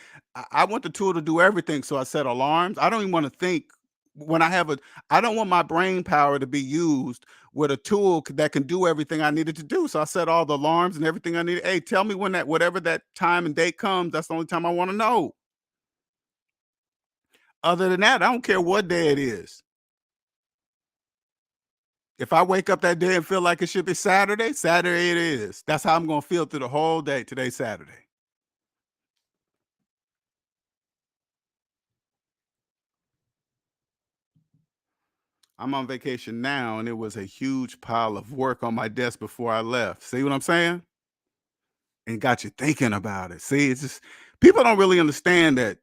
I want the tool to do everything. So I set alarms. I don't even want to think when I have a. I don't want my brain power to be used with a tool that can do everything I needed to do. So I set all the alarms and everything I needed. Hey, tell me when that whatever that time and date comes. That's the only time I want to know. Other than that, I don't care what day it is. If I wake up that day and feel like it should be Saturday, Saturday it is. That's how I'm gonna feel through the whole day. Today's Saturday. I'm on vacation now, and it was a huge pile of work on my desk before I left. See what I'm saying? And got you thinking about it. See, it's just people don't really understand that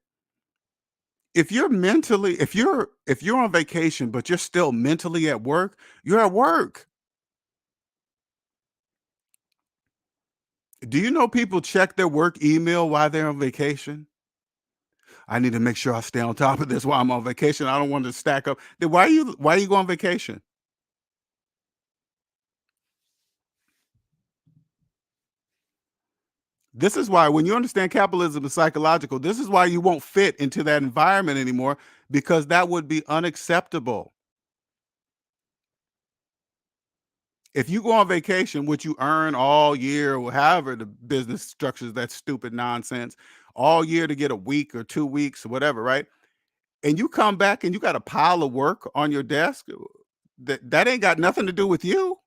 if you're mentally, if you're on vacation, but you're still mentally at work, you're at work. Do you know people check their work email while they're on vacation? I need to make sure I stay on top of this while I'm on vacation. I don't want to stack up. Then why are you going on vacation? This is why when you understand capitalism is psychological, this is why you won't fit into that environment anymore because that would be unacceptable. If you go on vacation, which you earn all year, or however the business structures that stupid nonsense, all year to get a week or 2 weeks or whatever, right? And you come back and you got a pile of work on your desk, that ain't got nothing to do with you.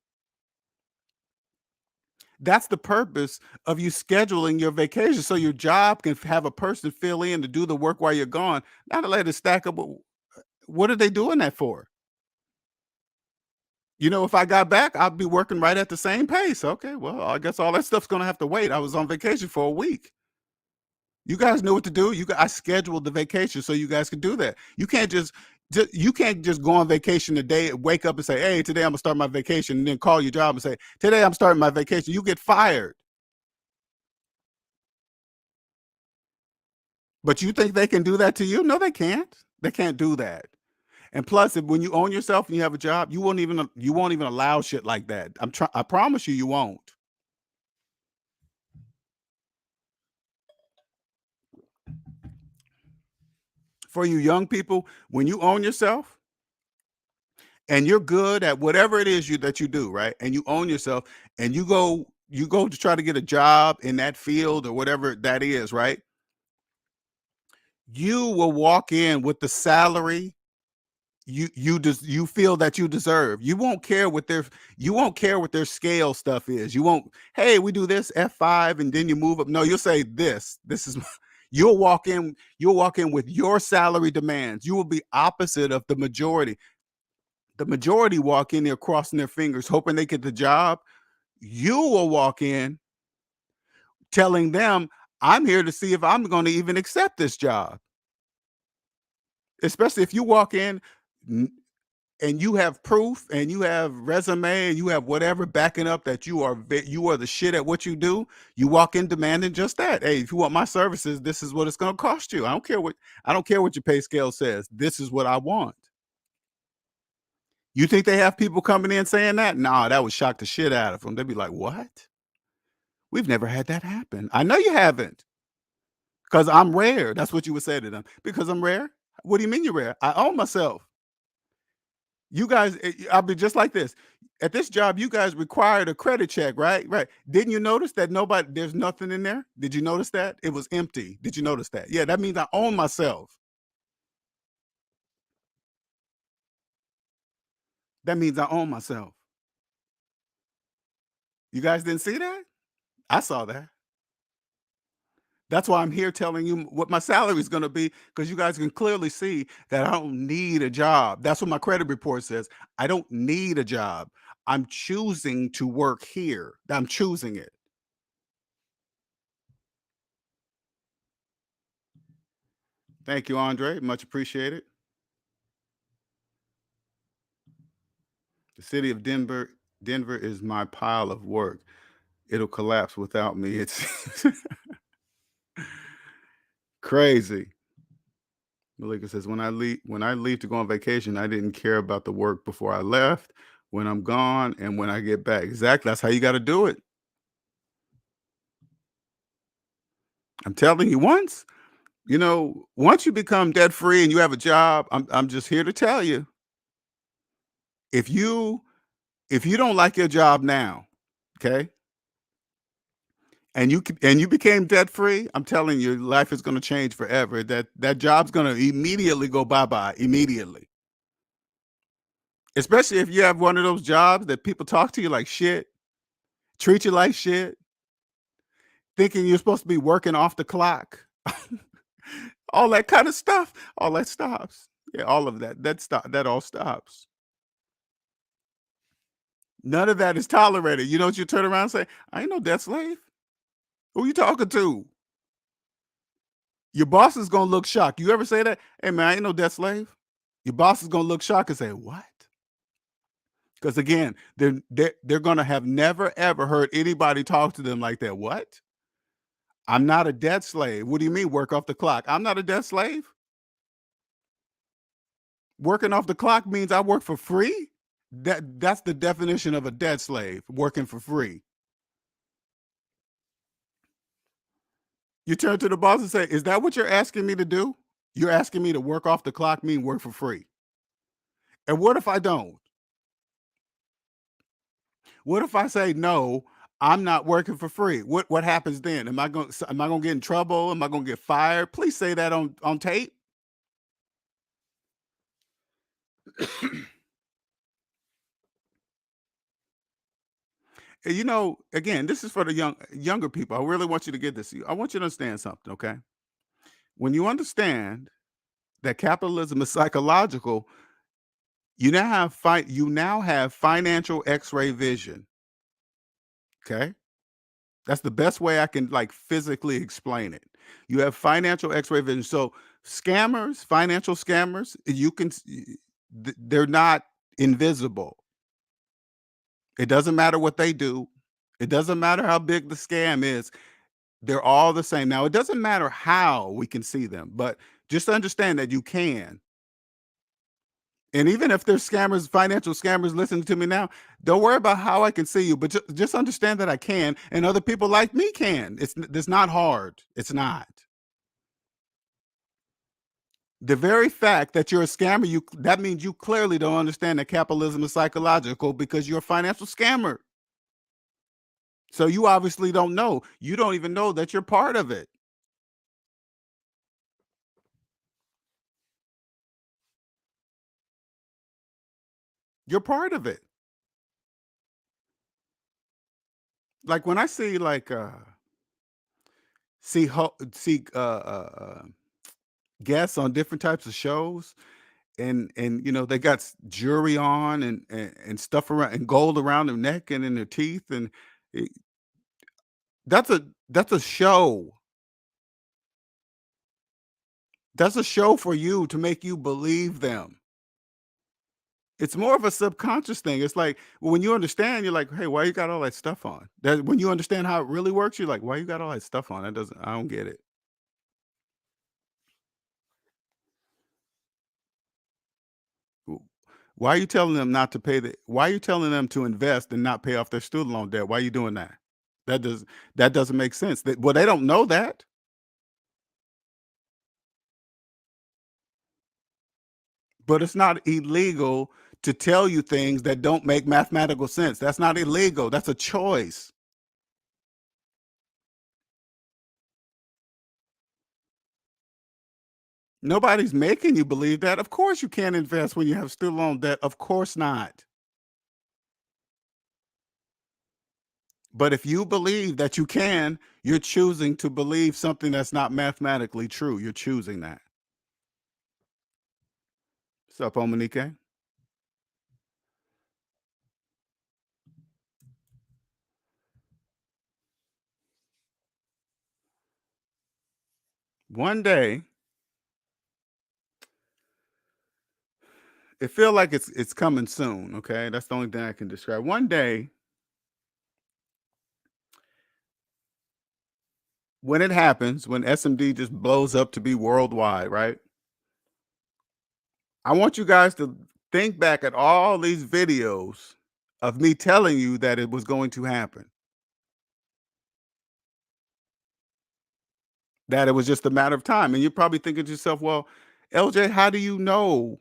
That's the purpose of you scheduling your vacation so your job can have a person fill in to do the work while you're gone, not to let it stack up. What are they doing that for? If I got back, I'd be working right at the same pace. Okay, well, I guess all that stuff's gonna have to wait. I was on vacation for a week. You guys knew what to do. I scheduled the vacation so you guys could do that. You can't just go on vacation today, wake up and say, "Hey, today I'm gonna start my vacation," and then call your job and say, "Today I'm starting my vacation." You get fired. But you think they can do that to you? No, they can't. They can't do that. And plus, if when you own yourself and you have a job, you won't even allow shit like that. I promise you, you won't. For you young people, when you own yourself and you're good at whatever it is that you do, right? And you own yourself and you go to try to get a job in that field or whatever that is, right? You will walk in with the salary you feel that you deserve. You won't care what their scale stuff is. You won't, hey, we do this F5 and then you move up. No, you'll say this is you'll walk in with your salary demands. You will be opposite of the majority. The majority walk in there crossing their fingers hoping they get the job. You will walk in telling them, I'm here to see if I'm going to even accept this job. Especially if you walk in and you have proof and you have resume and you have whatever backing up that you are the shit at what you do. You walk in demanding just that. Hey, if you want my services, this is what it's going to cost you. I don't care what your pay scale says. This is what I want. You think they have people coming in saying that? Nah, that would shock the shit out of them. They'd be like, what? We've never had that happen. I know you haven't, because I'm rare. That's what you would say to them. Because I'm rare. What do you mean you're rare? I own myself. You guys, I'll be just like this. At this job, you guys required a credit check, right? Right. Didn't you notice that there's nothing in there? Did you notice that? It was empty. Did you notice that? Yeah, that means I own myself. That means I own myself. You guys didn't see that? I saw that. That's why I'm here telling you what my salary is going to be because you guys can clearly see that I don't need a job. That's what my credit report says. I don't need a job. I'm choosing to work here. I'm choosing it. Thank you, Andre. Much appreciated. The city of Denver is my pile of work. It'll collapse without me. It's crazy. Malika says, when I leave to go on vacation, I didn't care about the work before I left, when I'm gone, and when I get back. Exactly. That's how you got to do it. I'm telling you, once you become debt free and you have a job, I'm just here to tell you, if you if you don't like your job now, okay, and you became debt free, I'm telling you, life is going to change forever. That job's going to immediately go bye bye immediately. Especially if you have one of those jobs that people talk to you like shit, treat you like shit, thinking you're supposed to be working off the clock, all that kind of stuff. All that stops. Yeah, all of that. That all stops. None of that is tolerated. You know what you turn around and say? I ain't no debt slave. Who you talking to? Your boss is gonna look shocked. You ever say that? Hey man, I ain't no debt slave. Your boss is gonna look shocked and say, "What?" Because again, they're gonna have never ever heard anybody talk to them like that. What? I'm not a debt slave. What do you mean work off the clock? I'm not a debt slave. Working off the clock means I work for free. That's the definition of a debt slave, working for free. You turn to the boss and say, "Is that what you're asking me to do? You're asking me to work off the clock, mean work for free. And what if I don't? What if I say no? I'm not working for free. What happens then? Am I going to get in trouble? Am I going to get fired? Please say that on tape. And, again, this is for the younger people. I really want you to get this. I want you to understand something, okay? When you understand that capitalism is psychological, you now have financial X-ray vision. Okay, that's the best way I can like physically explain it. You have financial X-ray vision. So scammers, financial scammers, they're not invisible. It doesn't matter what they do. It doesn't matter how big the scam is. They're all the same. Now, it doesn't matter how we can see them, but just understand that you can. And even if there's scammers, financial scammers listening to me now, don't worry about how I can see you, but just understand that I can, and other people like me can. It's not hard. It's not. The very fact that you're a scammer, that means you clearly don't understand that capitalism is psychological because you're a financial scammer. So you obviously don't know. You don't even know that you're part of it. You're part of it. Like when I see like see guests on different types of shows, and they got jewelry on and stuff around and gold around their neck and in their teeth, and it, that's a show. That's a show for you to make you believe them. It's more of a subconscious thing. It's like when you understand, you're like, hey, why you got all that stuff on? That when you understand how it really works, you're like, why you got all that stuff on? I don't get it. W- Why are you telling them not to pay why are you telling them to invest and not pay off their student loan debt? Why are you doing that? That does that doesn't make sense. Well, they don't know that. But it's not illegal to tell you things that don't make mathematical sense. That's not illegal. That's a choice. Nobody's making you believe that. Of course you can't invest when you have student loan debt. Of course not. But if you believe that you can, you're choosing to believe something that's not mathematically true. You're choosing that. What's up, Omanike? One day, it feel like it's coming soon. Okay, that's the only thing I can describe. One day, when it happens, when SMD just blows up to be worldwide, right? I want you guys to think back at all these videos of me telling you that it was going to happen. that it was just a matter of time. And you're probably thinking to yourself, well, LJ, how do you know?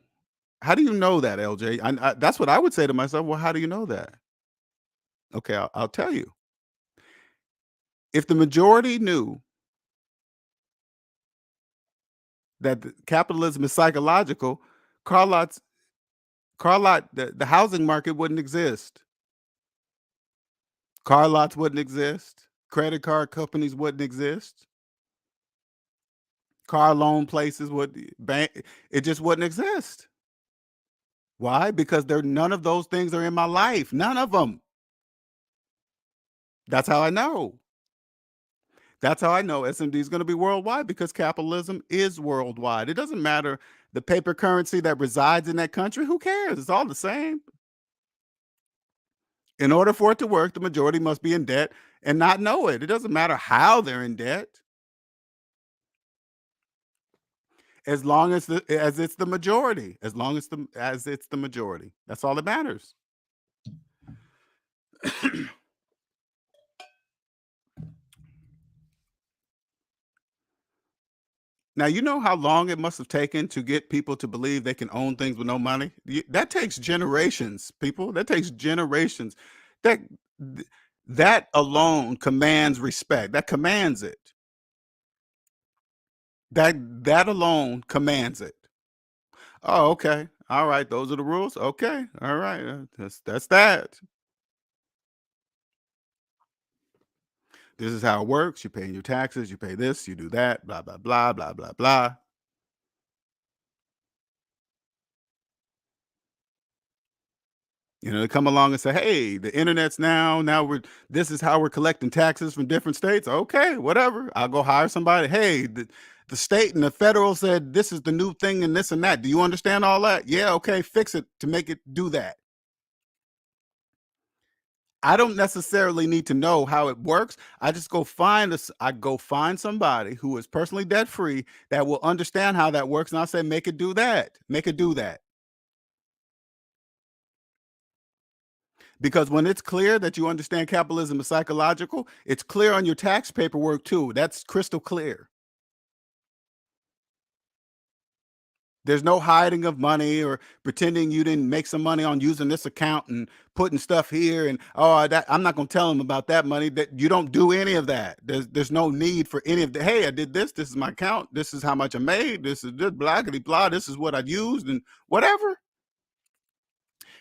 How do you know that, LJ? That's what I would say to myself. Well, how do you know that? Okay, I'll tell you. If the majority knew that capitalism is psychological, car lots, the housing market wouldn't exist. Car lots wouldn't exist. Credit card companies wouldn't exist. Car loan places would bank. It just wouldn't exist. Why? Because none of those things are in my life. None of them. That's how I know. That's how I know SMD is going to be worldwide, because capitalism is worldwide. It doesn't matter the paper currency that resides in that country. Who cares? It's all the same. In order for it to work, the majority must be in debt and not know it. It doesn't matter how they're in debt, as long as it's the majority. As long as it's the majority, that's all that matters. Now, you know how long it must have taken to get people to believe they can own things with no money? That takes generations, people. That takes generations. That that alone commands respect. That commands it. That alone commands it. Oh, okay. All right. Those are the rules. Okay. All right. That's that. This is how it works. You pay your taxes. You pay this. You do that. Blah blah blah blah blah blah. They come along and say, "Hey, the internet's now this is how we're collecting taxes from different states." Okay, whatever. I'll go hire somebody. Hey, the state and the federal said this is the new thing and this and that. Do you understand all that? Yeah, okay, fix it to make it do that. I don't necessarily need to know how it works. I just go find somebody who is personally debt free that will understand how that works, and I'll say, make it do that. Make it do that. Because when it's clear that you understand capitalism is psychological, it's clear on your tax paperwork too. That's crystal clear. There's no hiding of money or pretending you didn't make some money on using this account and putting stuff here. And that I'm not going to tell them about that money. That you don't do any of that. There's no need for any of the. Hey, I did this. This is my account. This is how much I made. This is this blah blah. This is what I used and whatever.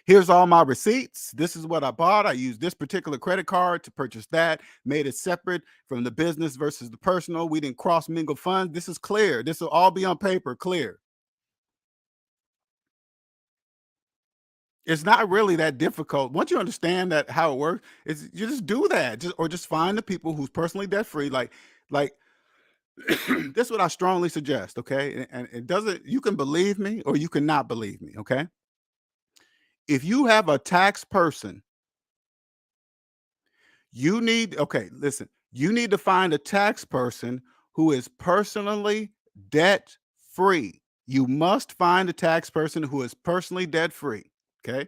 Here's all my receipts. This is what I bought. I used this particular credit card to purchase that, made it separate from the business versus the personal. We didn't cross mingle funds. This is clear. This will all be on paper, clear. It's not really that difficult. Once you understand that how it works, you just do that. Just find the people who's personally debt free. Like this is what I strongly suggest, okay? And it doesn't, you can believe me or you cannot believe me, okay? If you have a tax person, listen, you need to find a tax person who is personally debt free. You must find a tax person who is personally debt free. Okay.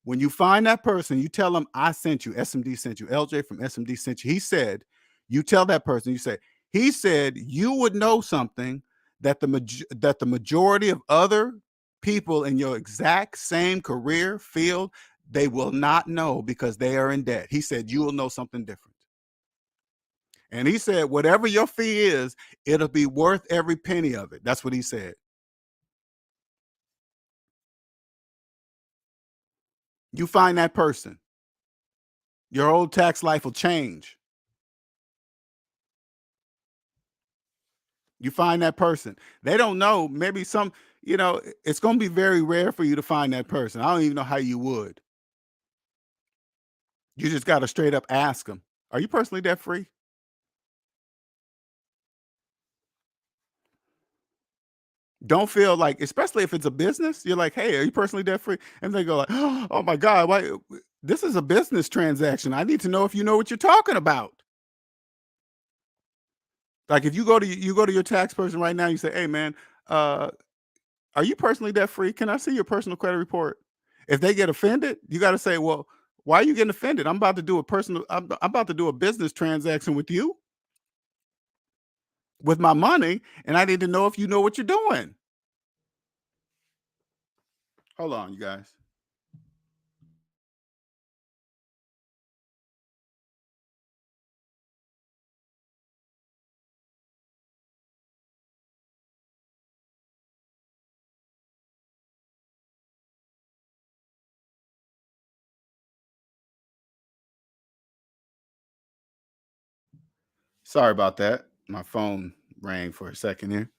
When you find that person, you tell them, I sent you, SMD sent you, LJ from SMD sent you. He said, you tell that person, you say, he said you would know something that the majority of other people in your exact same career field, they will not know because they are in debt. He said, you will know something different. And he said, whatever your fee is, it'll be worth every penny of it. That's what he said. You find that person, your whole tax life will change. You find that person. They don't know. Maybe it's going to be very rare for you to find that person. I don't even know how you would. You just got to straight up ask them, are you personally debt free? Don't feel like, especially if it's a business, you're like, hey, are you personally debt free? And they go like, oh my God, why? This is a business transaction. I need to know if you know what you're talking about. Like if you go to your tax person right now, you say, hey man, are you personally debt free? Can I see your personal credit report? If they get offended, you got to say, well, why are you getting offended? I'm about to do a business transaction with you. with my money, and I need to know if you know what you're doing. Hold on, you guys. Sorry about that. My phone rang for a second here.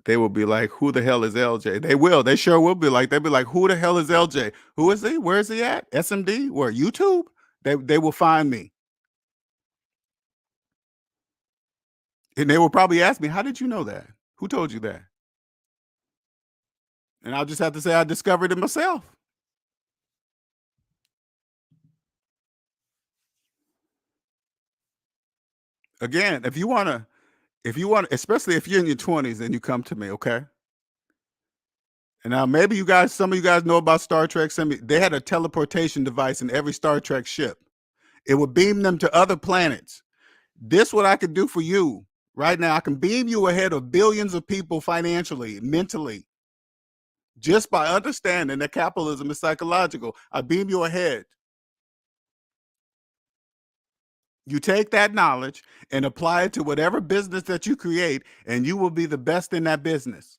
They will be like, "Who the hell is LJ?" They will. They sure will be like. They'll be like, "Who the hell is LJ? Who is he? Where is he at? SMD? Where YouTube?" They will find me, and they will probably ask me, "How did you know that? Who told you that?" And I'll just have to say, "I discovered it myself." Again, if you want, especially if you're in your 20s and you come to me, okay. And now maybe you guys, some of you guys know about Star Trek. They had a teleportation device in every Star Trek ship. It would beam them to other planets. This what I could do for you right now. I can beam you ahead of billions of people financially, mentally, just by understanding that capitalism is psychological. I beam you ahead. You take that knowledge and apply it to whatever business that you create, and you will be the best in that business.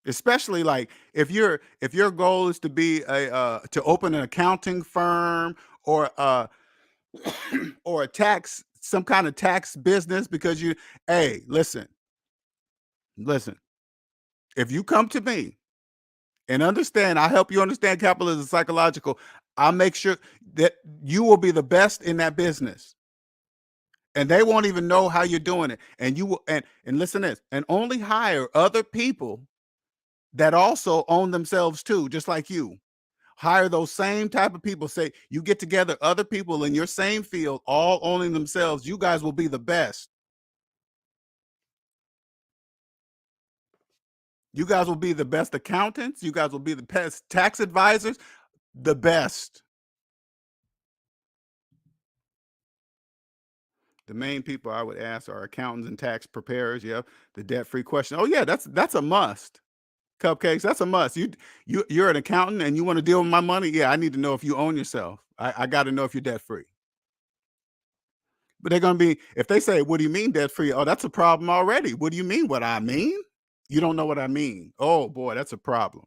Especially like if your goal is to be a to open an accounting firm or or a tax, some kind of tax business, because you, hey, listen, if you come to me and understand, I help you understand capitalism psychological, I'll make sure that you will be the best in that business. And they won't even know how you're doing it. And you will, and listen to this, and only hire other people that also own themselves too, just like you. Hire those same type of people. Say you get together other people in your same field, all owning themselves. You guys will be the best. You guys will be the best accountants. You guys will be the best tax advisors, the best. The main people I would ask are accountants and tax preparers. Yeah, the debt-free question. Oh yeah, that's a must. Cupcakes, that's a must. You're an accountant and you want to deal with my money. Yeah, I need to know if you own yourself. I got to know if you're debt free. But they're gonna be, if they say, "What do you mean debt free?" Oh, that's a problem already. What do you mean? What I mean? You don't know what I mean. Oh boy, that's a problem.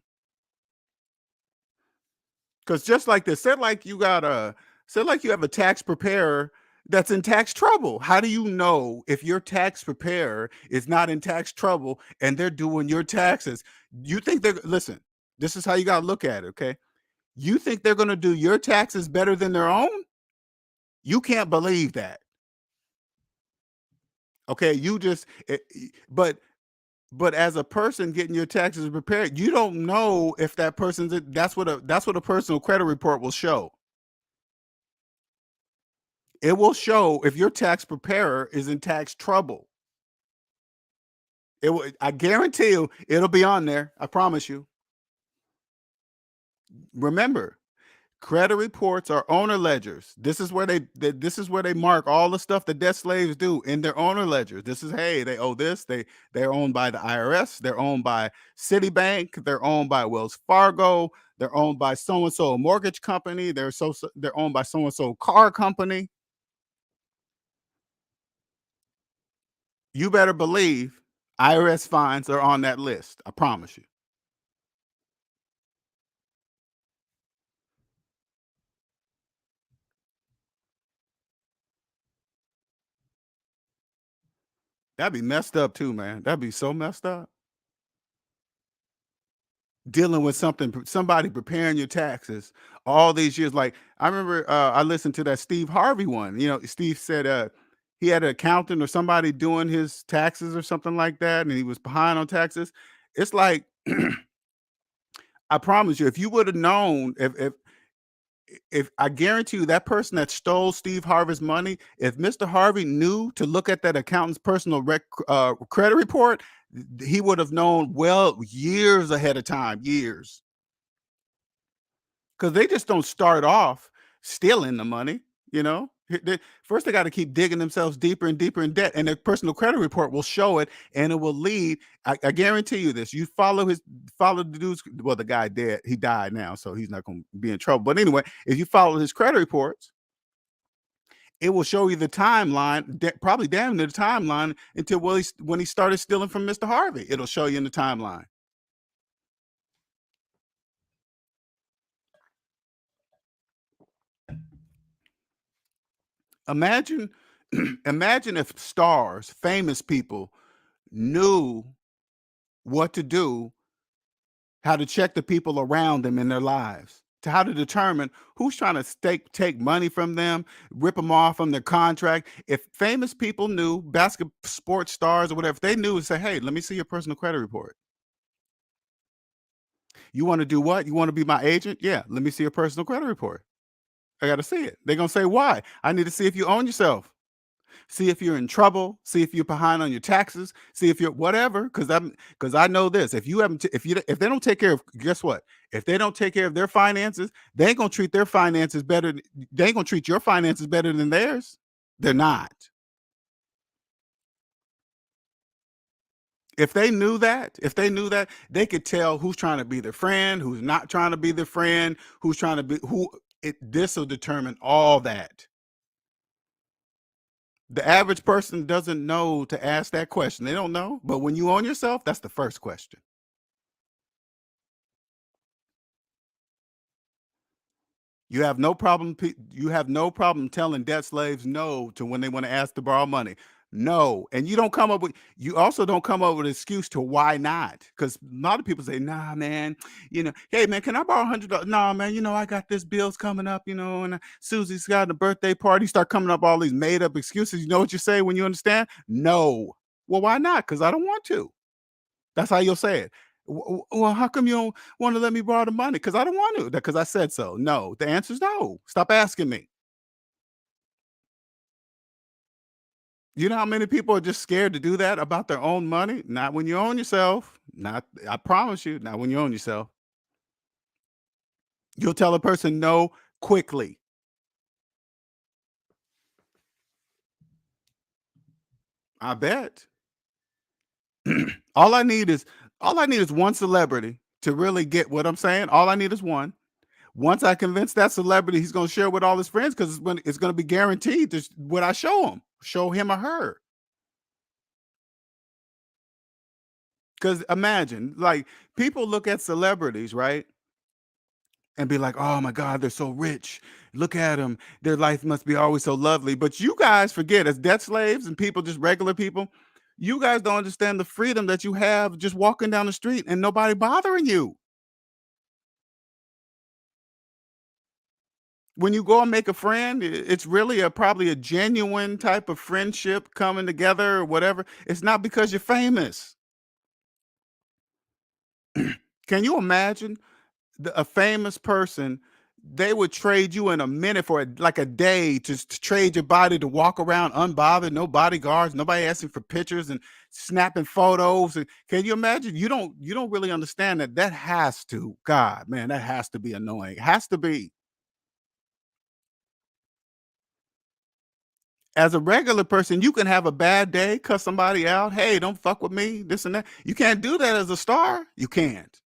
Because just like this, said like you have a tax preparer that's in tax trouble. How do you know if your tax preparer is not in tax trouble and they're doing your taxes? You think they're, listen, this is how you got to look at it, okay? You think they're going to do your taxes better than their own? You can't believe that. Okay, you just but as a person getting your taxes prepared, you don't know if that person's, that's what a personal credit report will show. It will show if your tax preparer is in tax trouble. It will, I guarantee you, it'll be on there. I promise you. Remember, credit reports are owner ledgers. This is where this is where they mark all the stuff that debt slaves do in their owner ledgers. This is, hey, they owe this. They're owned by the IRS. They're owned by Citibank. They're owned by Wells Fargo. They're owned by so and so mortgage company. They're owned by so and so car company. You better believe IRS fines are on that list. I promise you. That'd be messed up too, man. That'd be so messed up. Dealing with somebody preparing your taxes all these years. Like I remember, I listened to that Steve Harvey one. You know, Steve said he had an accountant or somebody doing his taxes or something like that, and he was behind on taxes. It's like I promise you, if you would have known, if I guarantee you that person that stole Steve Harvey's money, if Mr. Harvey knew to look at that accountant's personal credit report, he would have known well years ahead of time, years. Because they just don't start off. stealing the money. First they got to keep digging themselves deeper and deeper in debt, and their personal credit report will show it, and it will lead. I guarantee you this. You follow the dude's. Well, the guy dead. He died now, so he's not going to be in trouble. But anyway, if you follow his credit reports, it will show you the timeline, probably damn near the timeline until when he started stealing from Mr. Harvey. It'll show you in the timeline. Imagine, imagine if stars, famous people, knew what to do, how to check the people around them in their lives, to how to determine who's trying to take money from them, rip them off from their contract. If famous people knew, basketball sports stars or whatever, if they knew and say, hey, let me see your personal credit report. You want to do what? You want to be my agent? Yeah, let me see your personal credit report. I got to see it. They're going to say, why? I need to see if you own yourself. See if you're in trouble. See if you're behind on your taxes. See if you're whatever. Because I know this. If you haven't, if they don't take care of, guess what? If they don't take care of their finances, they ain't gonna treat their finances better. They ain't gonna treat your finances better than theirs. They're not. If they knew that, they could tell who's trying to be their friend, who's not trying to be their friend, who's trying to be who. This will determine all that. The average person doesn't know to ask that question. They don't know. But when you own yourself, that's the first question. You have no problem telling debt slaves no to when they want to ask to borrow money. No. And you also don't come up with an excuse to why not. Because a lot of people say, nah, man, hey man, can I borrow $100? Nah, man, I got this bill's coming up, and Susie's got a birthday party. Start coming up all these made up excuses. You know what you say when you understand? No. Well, why not? Because I don't want to. That's how you'll say it. Well, how come you don't want to let me borrow the money? Because I don't want to. Because I said so. No. The answer is no. Stop asking me. You know how many people are just scared to do that about their own money? Not when you own yourself. Not, I promise you, not when you own yourself. You'll tell a person no quickly. I bet. all I need is all I need is one celebrity to really get what I'm saying. All I need is one. Once I convince that celebrity, he's going to share with all his friends because it's going to be guaranteed to what I show him or her. Because imagine, like, people look at celebrities, right, and be like, "Oh my God, they're so rich. Look at them. Their life must be always so lovely." But you guys forget, as debt slaves and people, just regular people, you guys don't understand the freedom that you have just walking down the street and nobody bothering you. When you go and make a friend, it's really probably a genuine type of friendship coming together or whatever. It's not because you're famous. Can you imagine a famous person? They would trade you in a minute for like a day to trade your body to walk around unbothered, no bodyguards, nobody asking for pictures and snapping photos. And can you imagine? You don't really understand that. That has to, God, man, that has to be annoying. It has to be. As a regular person, you can have a bad day, cuss somebody out. Hey, don't fuck with me, this and that. You can't do that as a star. You can't.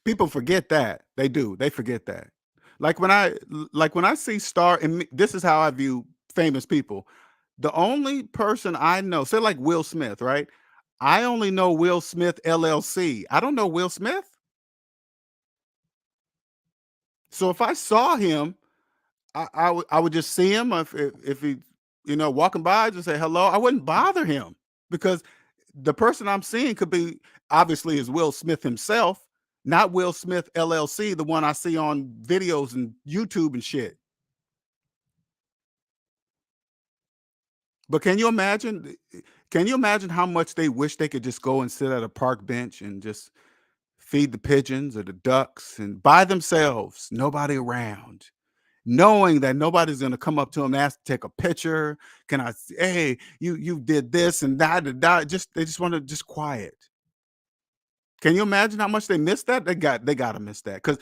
People forget that. They do. They forget that. Like when I see star, and this is how I view famous people. The only person I know, say like Will Smith, right? I only know Will Smith LLC. I don't know Will Smith. So if I saw him, I would just see him if he walking by, just say hello. I wouldn't bother him because the person I'm seeing could be obviously is Will Smith himself, not Will Smith LLC, the one I see on videos and YouTube and shit. But can you imagine? Can you imagine how much they wish they could just go and sit at a park bench and just feed the pigeons or the ducks and by themselves, nobody around, knowing that nobody's gonna come up to them and ask to take a picture. Can hey, you did this and that and that. Just they just want to just quiet. Can you imagine how much they missed that? They gotta miss that, because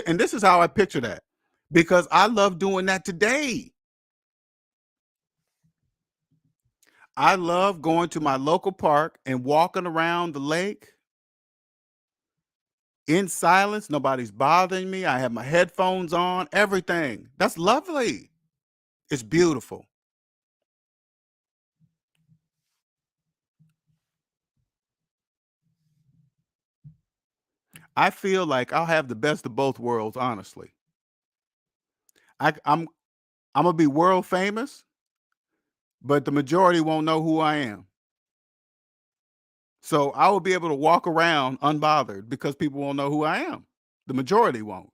and this is how I picture that, because I love doing that today. I love going to my local park and walking around the lake in silence. Nobody's bothering me. I have my headphones on, everything. That's lovely. It's beautiful. I feel like I'll have the best of both worlds, honestly. I'm gonna be world famous, but the majority won't know who I am. So I will be able to walk around unbothered because people won't know who I am. The majority won't.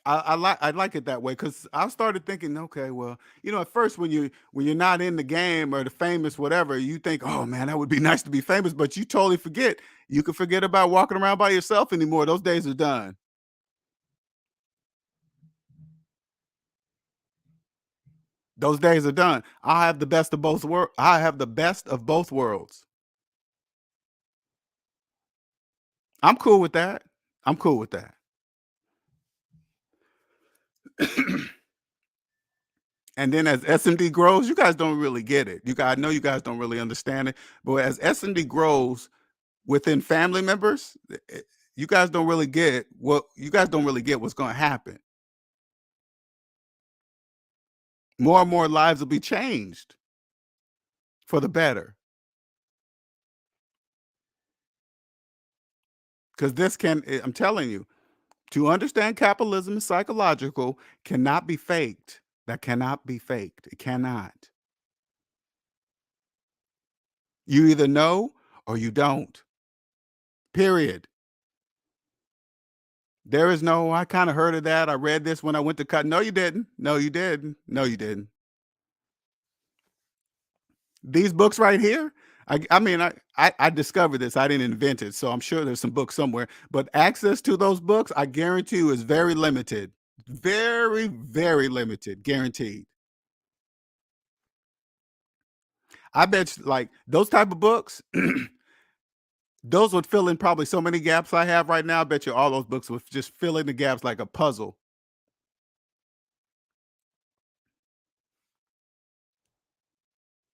I like it that way, because I started thinking, okay, well, at first when you're not in the game or the famous whatever, you think, oh man, that would be nice to be famous, but you totally forget. You can forget about walking around by yourself anymore. Those days are done. Those days are done. I have the best of both worlds. I have the best of both worlds. I'm cool with that. I'm cool with that. And then as SMD grows, you guys don't really get it. I know you guys don't really understand it, but as SMD grows within family members, you guys don't really get what's going to happen. More and more lives will be changed for the better, because I'm telling you, to understand capitalism is psychological, cannot be faked. That cannot be faked. It cannot. You either know or you don't. Period. There is no, I kind of heard of that. I read this when I went to cut. No, you didn't. No, you didn't. No, you didn't. These books right here, I mean, I discovered this. I didn't invent it, so I'm sure there's some books somewhere. But access to those books, I guarantee you, is very limited. Very, very limited. Guaranteed. I bet you, like those type of books, those would fill in probably so many gaps I have right now. I bet you all those books would just fill in the gaps like a puzzle.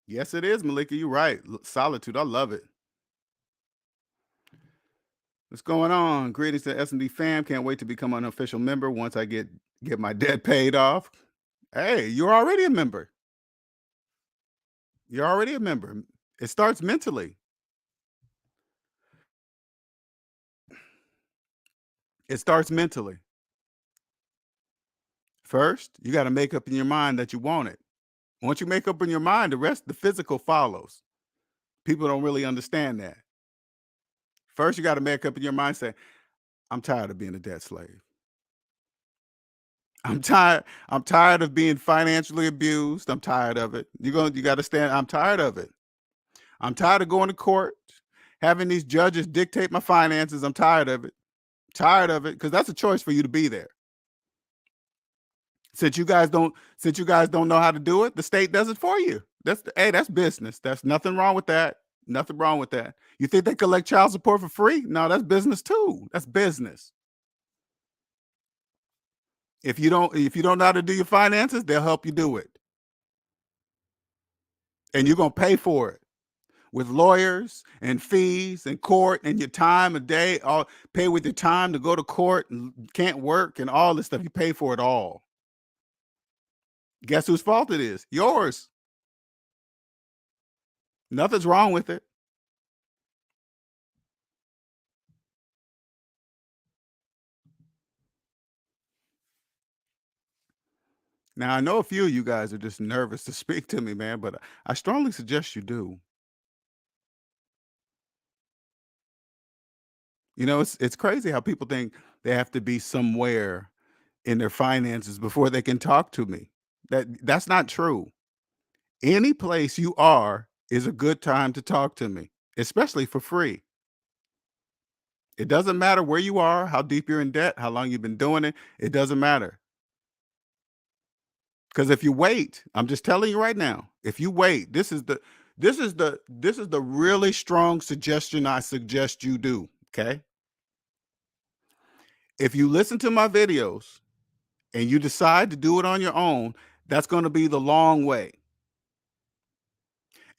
Yes, it is, Malika. You're right. Solitude. I love it. What's going on? Greetings to S&D fam. Can't wait to become an official member once I get my debt paid off. Hey, you're already a member. You're already a member. It starts mentally. It starts mentally. First, you got to make up in your mind that you want it. Once you make up in your mind, the rest, the physical follows. People don't really understand that. First, you got to make up in your mind, say, I'm tired of being a debt slave. I'm tired of being financially abused. I'm tired of it. You got to stand. I'm tired of it. I'm tired of going to court, having these judges dictate my finances. I'm tired of it. Tired of it, because that's a choice for you to be there. Since you guys don't know how to do it, the state does it for you. That's business. That's nothing wrong with that. Nothing wrong with that. You think they collect child support for free? No, that's business too. That's business. If you don't know how to do your finances, they'll help you do it. And you're gonna pay for it with lawyers and fees and court and your time a day. All pay with your time to go to court and can't work and all this stuff. You pay for it all. Guess whose fault it is? Yours. Nothing's wrong with it. Now I know a few of you guys are just nervous to speak to me, man, but I strongly suggest you do. It's crazy how people think they have to be somewhere in their finances before they can talk to me. That's not true. Any place you are is a good time to talk to me, especially for free. It doesn't matter where you are, how deep you're in debt, how long you've been doing it. It doesn't matter. Because if you wait, I'm just telling you right now, if you wait, this is This is the really strong suggestion I suggest you do. Okay. If you listen to my videos and you decide to do it on your own, that's going to be the long way.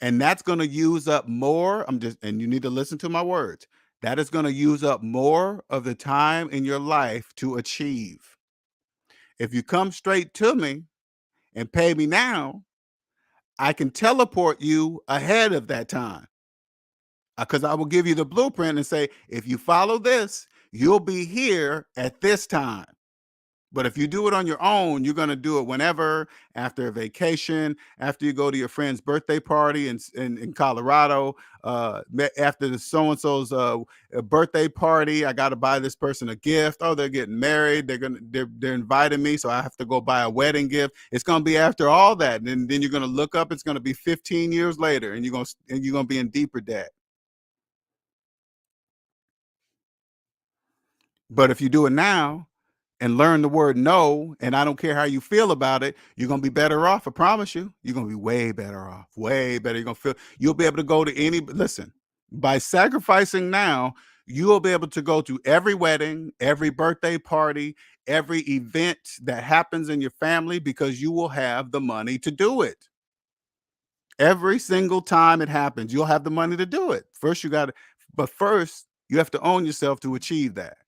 And that's going to use up more. And you need to listen to my words. That is going to use up more of the time in your life to achieve. If you come straight to me and pay me now, I can teleport you ahead of that time, because I will give you the blueprint and say, if you follow this, you'll be here at this time. But if you do it on your own, you're going to do it whenever, after a vacation, after you go to your friend's birthday party in Colorado, after the so-and-so's birthday party. I got to buy this person a gift. Oh, they're getting married. They're inviting me, so I have to go buy a wedding gift. It's going to be after all that. And then you're going to look up, it's going to be 15 years later, and you're going to be in deeper debt. But if you do it now and learn the word no, and I don't care how you feel about it, you're going to be better off. I promise you. You're going to be way better off. Way better. You'll be able to go to listen, by sacrificing now, you will be able to go to every wedding, every birthday party, every event that happens in your family, because you will have the money to do it. Every single time it happens, you'll have the money to do it. But first, you have to own yourself to achieve that.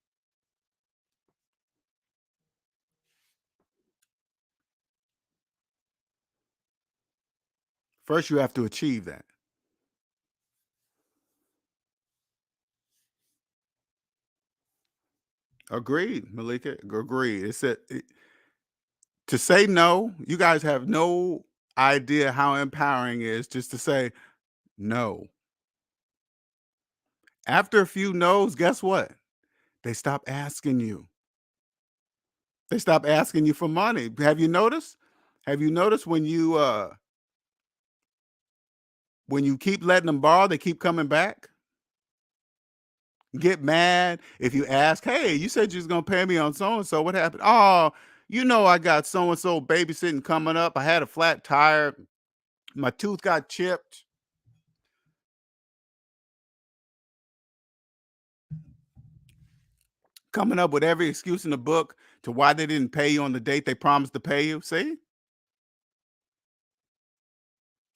First, you have to achieve that. Agreed, Malika. Agreed. To say no, you guys have no idea how empowering it is just to say no. After a few no's, guess what? They stop asking you. They stop asking you for money. Have you noticed? Have you noticed when you keep letting them borrow, they keep coming back? Get mad if you ask, hey, you said you was gonna pay me on so and so. What happened? Oh, I got so and so babysitting coming up. I had a flat tire. My tooth got chipped. Coming up with every excuse in the book to why they didn't pay you on the date they promised to pay you. See,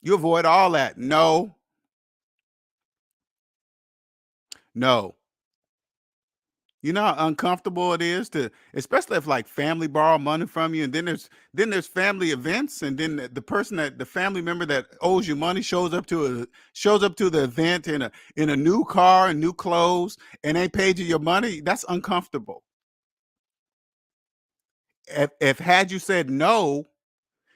you avoid all that. No, no. You know how uncomfortable it is to, especially if like family borrow money from you, and then there's family events, and then the person that the family member that owes you money shows up to the event in a new car and new clothes and ain't paid you your money. That's uncomfortable. If had you said no,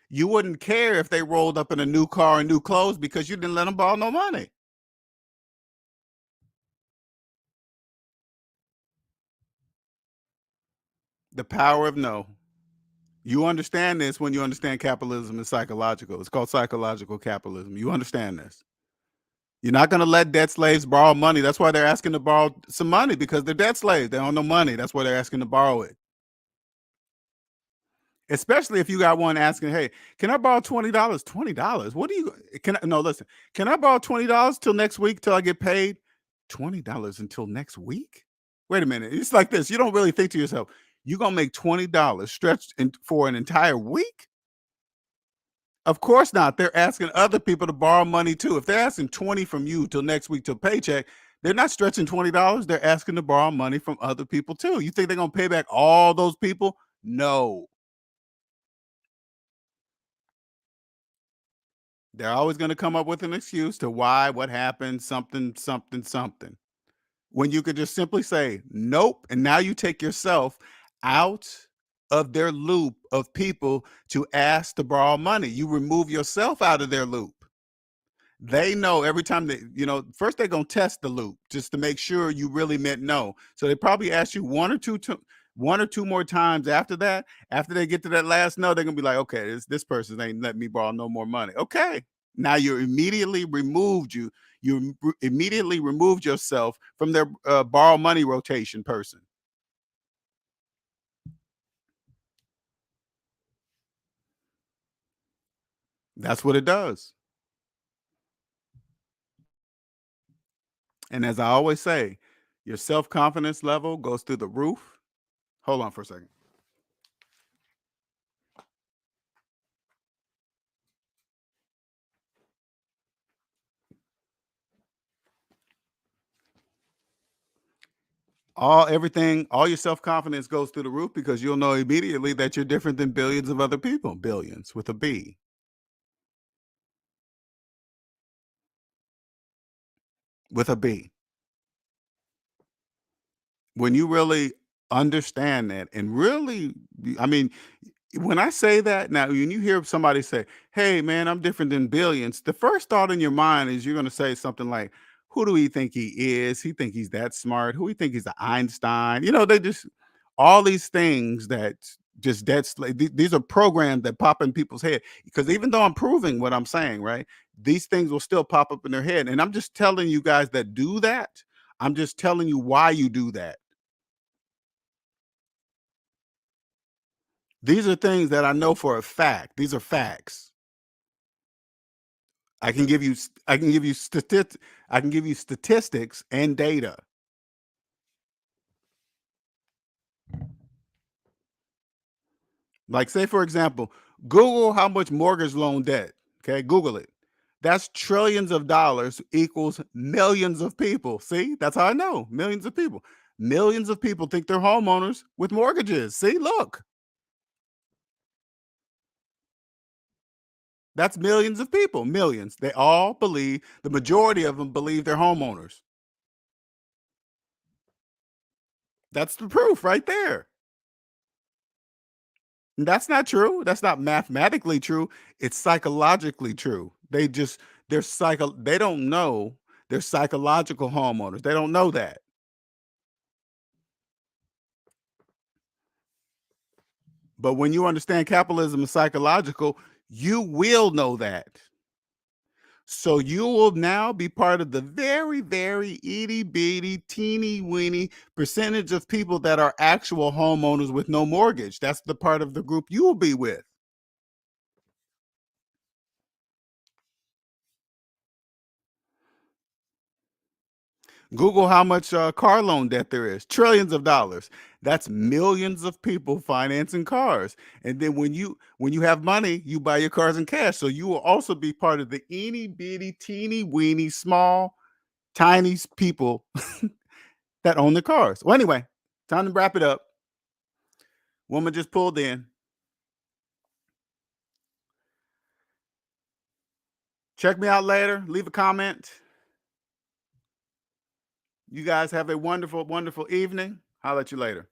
you wouldn't care if they rolled up in a new car and new clothes, because you didn't let them borrow no money. The power of no. You understand this when you understand capitalism is psychological. It's called psychological capitalism. You understand this. You're not going to let debt slaves borrow money. That's why they're asking to borrow some money, because they're debt slaves. They don't know money. That's why they're asking to borrow it. Especially if you got one asking, hey, can I borrow $20? $20? What do you, no, listen, can I borrow $20 till next week till I get paid? $20 until next week? Wait a minute. It's like this. You don't really think to yourself, you're going to make $20 stretched for an entire week? Of course not. They're asking other people to borrow money too. If they're asking 20 from you till next week till paycheck, they're not stretching $20. They're asking to borrow money from other people too. You think they're going to pay back all those people? No. They're always going to come up with an excuse to why, what happened, something, something, something. When you could just simply say, nope. And now you take yourself out of their loop of people to ask to borrow money. You remove yourself out of their loop. They know every time first they're going to test the loop just to make sure you really meant no. So they probably ask you one or two more times after that. After they get to that last no, they're going to be like, okay, this person ain't let me borrow no more money. Okay. Now immediately removed yourself from their borrow money rotation person. That's what it does. And as I always say, your self-confidence level goes through the roof. Hold on for a second. All your self-confidence goes through the roof because you'll know immediately that you're different than billions of other people. Billions with a B. With a B. When you really understand that and really, I mean, when I say that now, when you hear somebody say, "Hey, man, I'm different than billions," the first thought in your mind is you're going to say something like, "Who do he think he is? He think he's that smart? Who he think he's an Einstein?" They just all these things that these are programs that pop in people's head because even though I'm proving what I'm saying, right? These things will still pop up in their head, and I'm just telling you guys that do that. I'm just telling you why you do that. These are things that I know for a fact. These are facts. I can give you statistics and data. Like say for example, Google how much mortgage loan debt. Okay, Google it. That's trillions of dollars equals millions of people. See, that's how I know millions of people. Millions of people think they're homeowners with mortgages. See, look, that's millions of people. Millions. They all believe, the majority of them believe they're homeowners. That's the proof right there. That's not true. That's not mathematically true. It's psychologically true. They don't know they're psychological homeowners. They don't know that. But when you understand capitalism is psychological, you will know that. So you will now be part of the very, very itty bitty, teeny weeny percentage of people that are actual homeowners with no mortgage. That's the part of the group you will be with. Google how much car loan debt there is. Trillions of dollars. That's millions of people financing cars. And then when you have money, you buy your cars in cash. So you will also be part of the itty bitty, teeny weeny, small, tiny people that own the cars. Well, anyway, time to wrap it up. Woman just pulled in. Check me out later. Leave a comment. You guys have a wonderful, wonderful evening. I'll let you later.